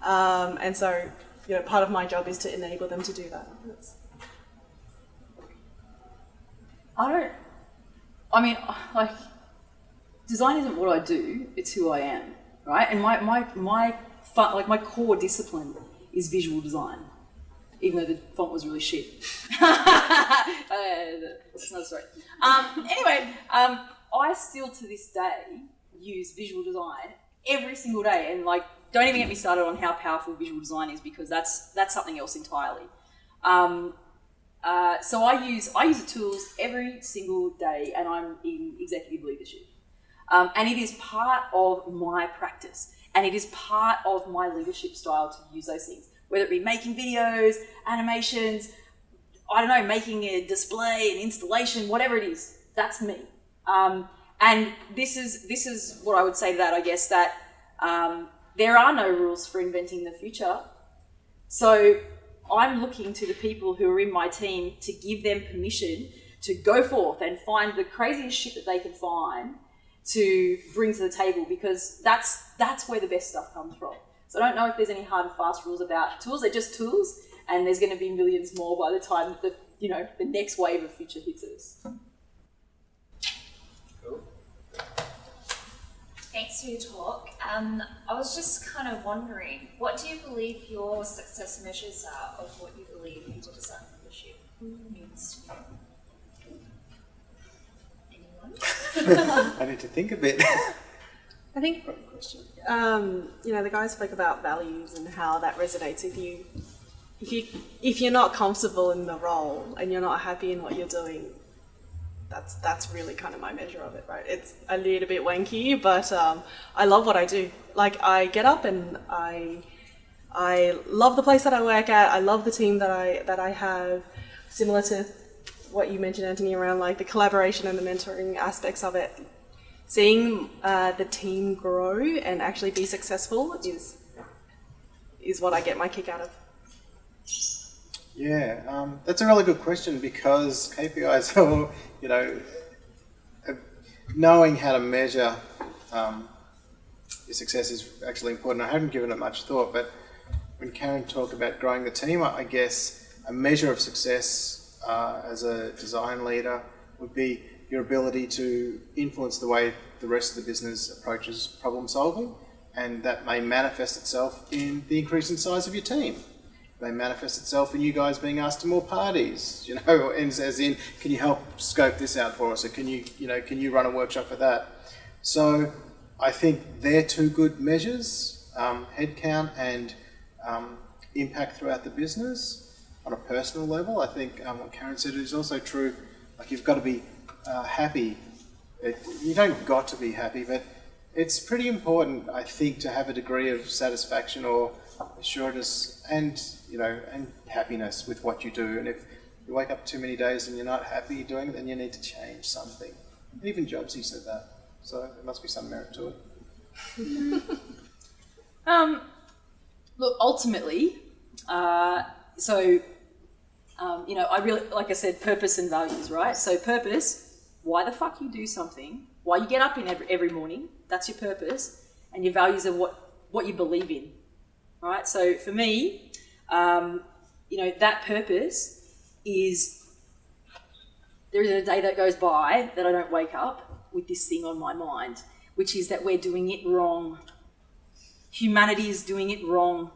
And so, you know, part of my job is to enable them to do that. Design isn't what I do, it's who I am, right? And my core discipline is visual design, even though the font was really shit. That's another story. I still to this day use visual design every single day, and like, don't even get me started on how powerful visual design is, because that's something else entirely. So I use the tools every single day, and I'm in executive leadership. And it is part of my practice, and it is part of my leadership style to use those things, whether it be making videos, animations, I don't know, making a display, an installation, whatever it is, that's me. And this is what I would say to that, I guess, that there are no rules for inventing the future. So I'm looking to the people who are in my team to give them permission to go forth and find the craziest shit that they can find to bring to the table, because that's where the best stuff comes from. So I don't know if there's any hard and fast rules about tools. They're just tools, and there's going to be millions more by the time the next wave of future hits us. Cool. Thanks for your talk. I was just kind of wondering, what do you believe your success measures are of what you believe user design leadership means to you? Anyone? I need to think a bit. I think, the guys spoke about values and how that resonates with you. If you're not comfortable in the role and you're not happy in what you're doing, that's really kind of my measure of it, right? It's a little bit wanky, but I love what I do. Like, I get up and I love the place that I work at. I love the team that I have. Similar to what you mentioned, Anthony, around like the collaboration and the mentoring aspects of it. Seeing the team grow and actually be successful is what I get my kick out of. Yeah, that's a really good question, because KPIs are, knowing how to measure your success is actually important. I hadn't given it much thought, but when Karen talked about growing the team, I guess a measure of success as a design leader would be your ability to influence the way the rest of the business approaches problem solving, and that may manifest itself in the increase in size of your team. It may manifest itself in you guys being asked to more parties, as in, can you help scope this out for us, or can you run a workshop for that? So I think they're two good measures, headcount and impact throughout the business. On a personal level, I think what Karen said is also true. Like, you've got to be happy. You don't got to be happy, but it's pretty important, I think, to have a degree of satisfaction or assuredness and happiness with what you do. And if you wake up too many days and you're not happy doing it, then you need to change something. Even Jobsy said that, so there must be some merit to it. Look, ultimately, I really, like I said, purpose and values, right? So purpose, why the fuck you do something, why you get up in every morning, that's your purpose, and your values are what you believe in, right? So for me, that purpose is, there isn't a day that goes by that I don't wake up with this thing on my mind, which is that we're doing it wrong. Humanity is doing it wrong.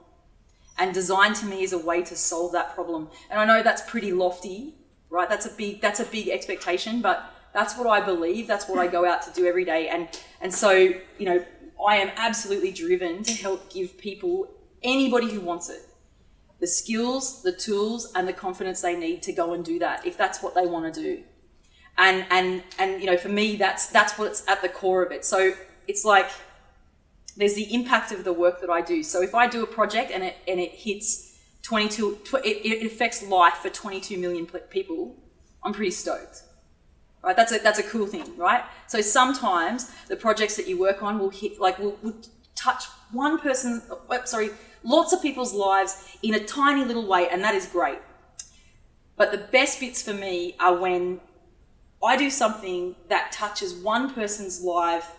And design to me is a way to solve that problem. And I know that's pretty lofty, right? That's a big expectation, but that's what I believe. That's what I go out to do every day. And so, I am absolutely driven to help give people, anybody who wants it, the skills, the tools, and the confidence they need to go and do that, if that's what they want to do. And for me, that's what's at the core of it. So it's like, there's the impact of the work that I do. So if I do a project and it hits it affects life for 22 million people, I'm pretty stoked. Right, that's a cool thing, right? So sometimes the projects that you work on will hit, like, will touch one person, lots of people's lives in a tiny little way, and that is great. But the best bits for me are when I do something that touches one person's life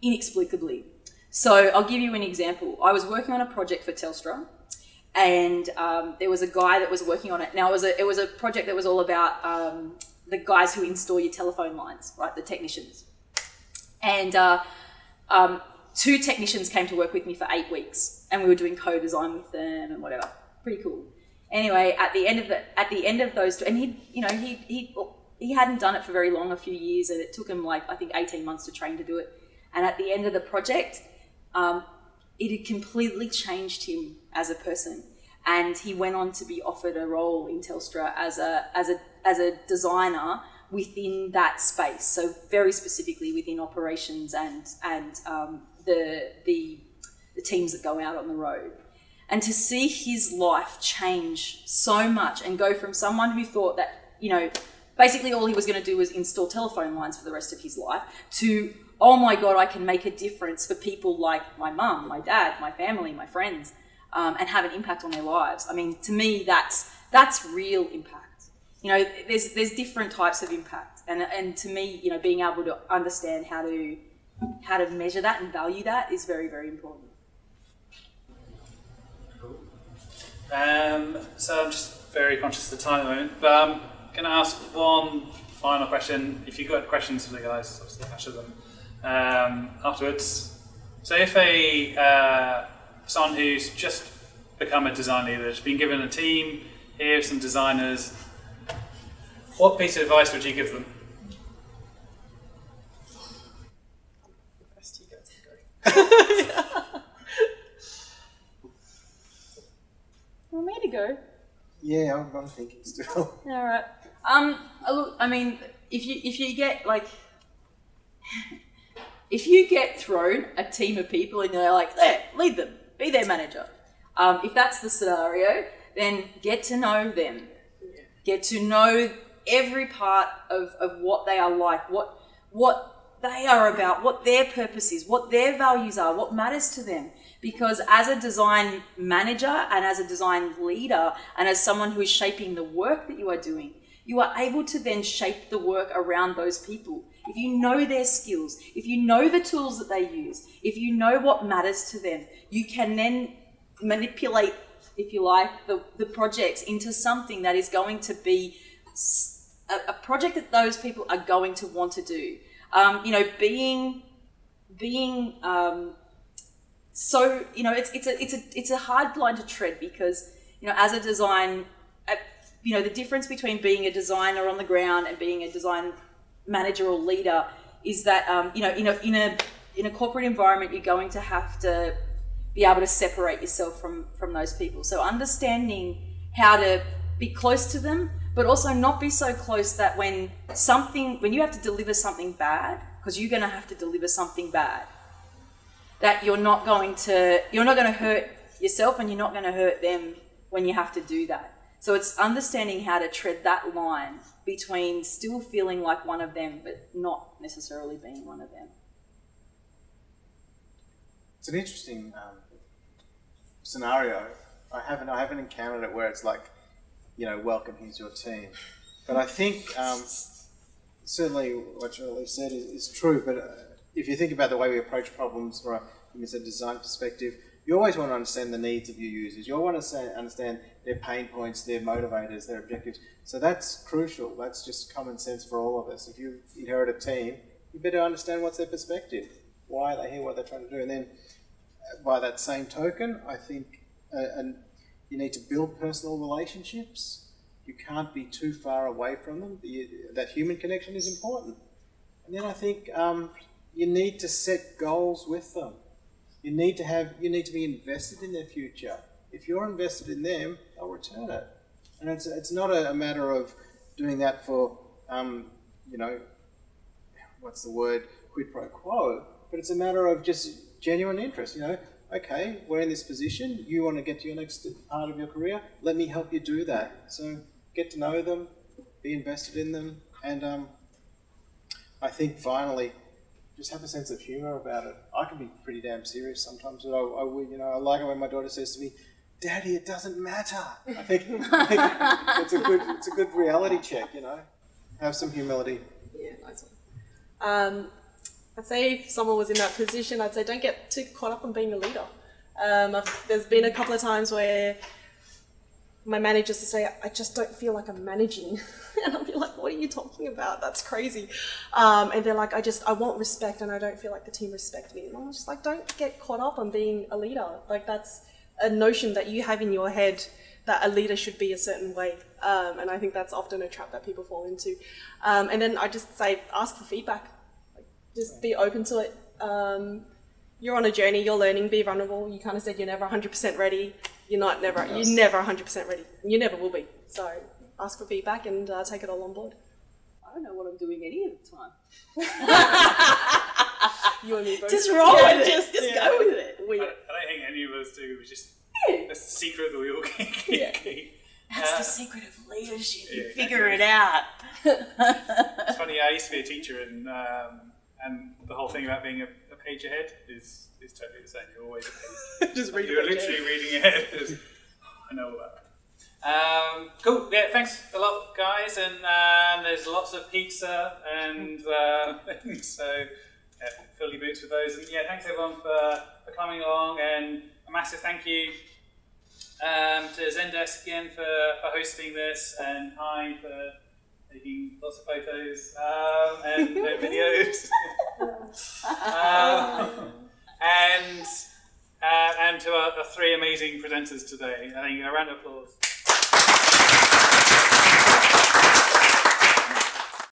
inexplicably. So I'll give you an example. I was working on a project for Telstra, and there was a guy that was working on it. Now it was a project that was all about the guys who install your telephone lines, right? The technicians. And 2 technicians came to work with me for 8 weeks, and we were doing co-design with them and whatever. Pretty cool. Anyway, at the end of those, and he hadn't done it for very long, a few years, and it took him like, I think, 18 months to train to do it. And at the end of the project, it had completely changed him as a person, and he went on to be offered a role in Telstra as a designer within that space. So very specifically within operations and the teams that go out on the road. And to see his life change so much and go from someone who thought that, basically all he was going to do was install telephone lines for the rest of his life to, oh my God, I can make a difference for people like my mum, my dad, my family, my friends, and have an impact on their lives. I mean, to me, that's real impact. There's different types of impact. And to me, being able to understand how to measure that and value that is very, very important. So I'm just very conscious of the time at the moment, but I'm going to ask one final question. If you've got questions for the guys, obviously answer them afterwards. So if someone who's just become a design leader, has been given a team, here are some designers, what piece of advice would you give them? Want me to go? Yeah, I'm thinking still. All right. Look, I mean, if you get thrown a team of people and you're like, there, lead them, be their manager. If that's the scenario, then get to know them. Get to know every part of what they are like, what they are about, what their purpose is, what their values are, what matters to them. Because as a design manager and as a design leader and as someone who is shaping the work that you are doing, you are able to then shape the work around those people. If you know their skills, if you know the tools that they use, if you know what matters to them, you can then manipulate, if you like, the projects into something that is going to be a project that those people are going to want to do. So, it's a hard line to tread because, as a design, the difference between being a designer on the ground and being a design manager or leader is that, in a corporate environment, you're going to have to be able to separate yourself from those people. So understanding how to be close to them, but also not be so close that when you have to deliver something bad, because you're going to have to deliver something bad, that you're not going to hurt yourself and you're not going to hurt them when you have to do that. So it's understanding how to tread that line between still feeling like one of them, but not necessarily being one of them. It's an interesting scenario. I haven't encountered it where it's like, welcome, here's your team. But I think certainly what Shirley said is true. But if you think about the way we approach problems from a design perspective, you always want to understand the needs of your users. You always want to understand their pain points, their motivators, their objectives. So that's crucial. That's just common sense for all of us. If you inherit a team, you better understand what's their perspective, why are they here, what they're trying to do. And then by that same token, I think you need to build personal relationships. You can't be too far away from them. That human connection is important. And then I think you need to set goals with them. You need to be invested in their future. If you're invested in them, they'll return it. And it's not a matter of doing that for, what's the word, quid pro quo, but it's a matter of just genuine interest. okay, we're in this position, you want to get to your next part of your career, let me help you do that. So get to know them, be invested in them, and I think finally, just have a sense of humour about it. I can be pretty damn serious sometimes, but I like it when my daughter says to me, "Daddy, it doesn't matter." I think it's a good reality check, you know. Have some humility. Yeah, nice one. I'd say if someone was in that position, I'd say don't get too caught up on being a leader. There's been a couple of times where my managers to say, "I just don't feel like I'm managing," and I'll be like, "What are you talking about? That's crazy." And they're like, "I want respect, and I don't feel like the team respect me." And I'm just like, "Don't get caught up on being a leader. Like that's a notion that you have in your head that a leader should be a certain way." And I think that's often a trap that people fall into. And then I just say, ask for feedback. Like, just be open to it. You're on a journey, you're learning, be vulnerable. You kind of said you're never 100% ready. You're never 100% ready. You never will be. So ask for feedback and take it all on board. I don't know what I'm doing any of the time. You and me both. Just roll with it. Just go with it. I don't think any of us do. It's just that's the secret that we all keep. That's the secret of leadership. You Yeah, figure it out. It's funny. I used to be a teacher, and the whole thing about being a page ahead is totally the same. You're always a page. Just read You're the page literally reading ahead. I know all about that. Cool. Yeah. Thanks a lot, guys. And there's lots of pizza and things. So yeah, fill your boots with those. And yeah, thanks everyone for coming along. And a massive thank you to Zendesk again for hosting this, and Hi for taking lots of photos and videos. And to our three amazing presenters today. I think a round of applause.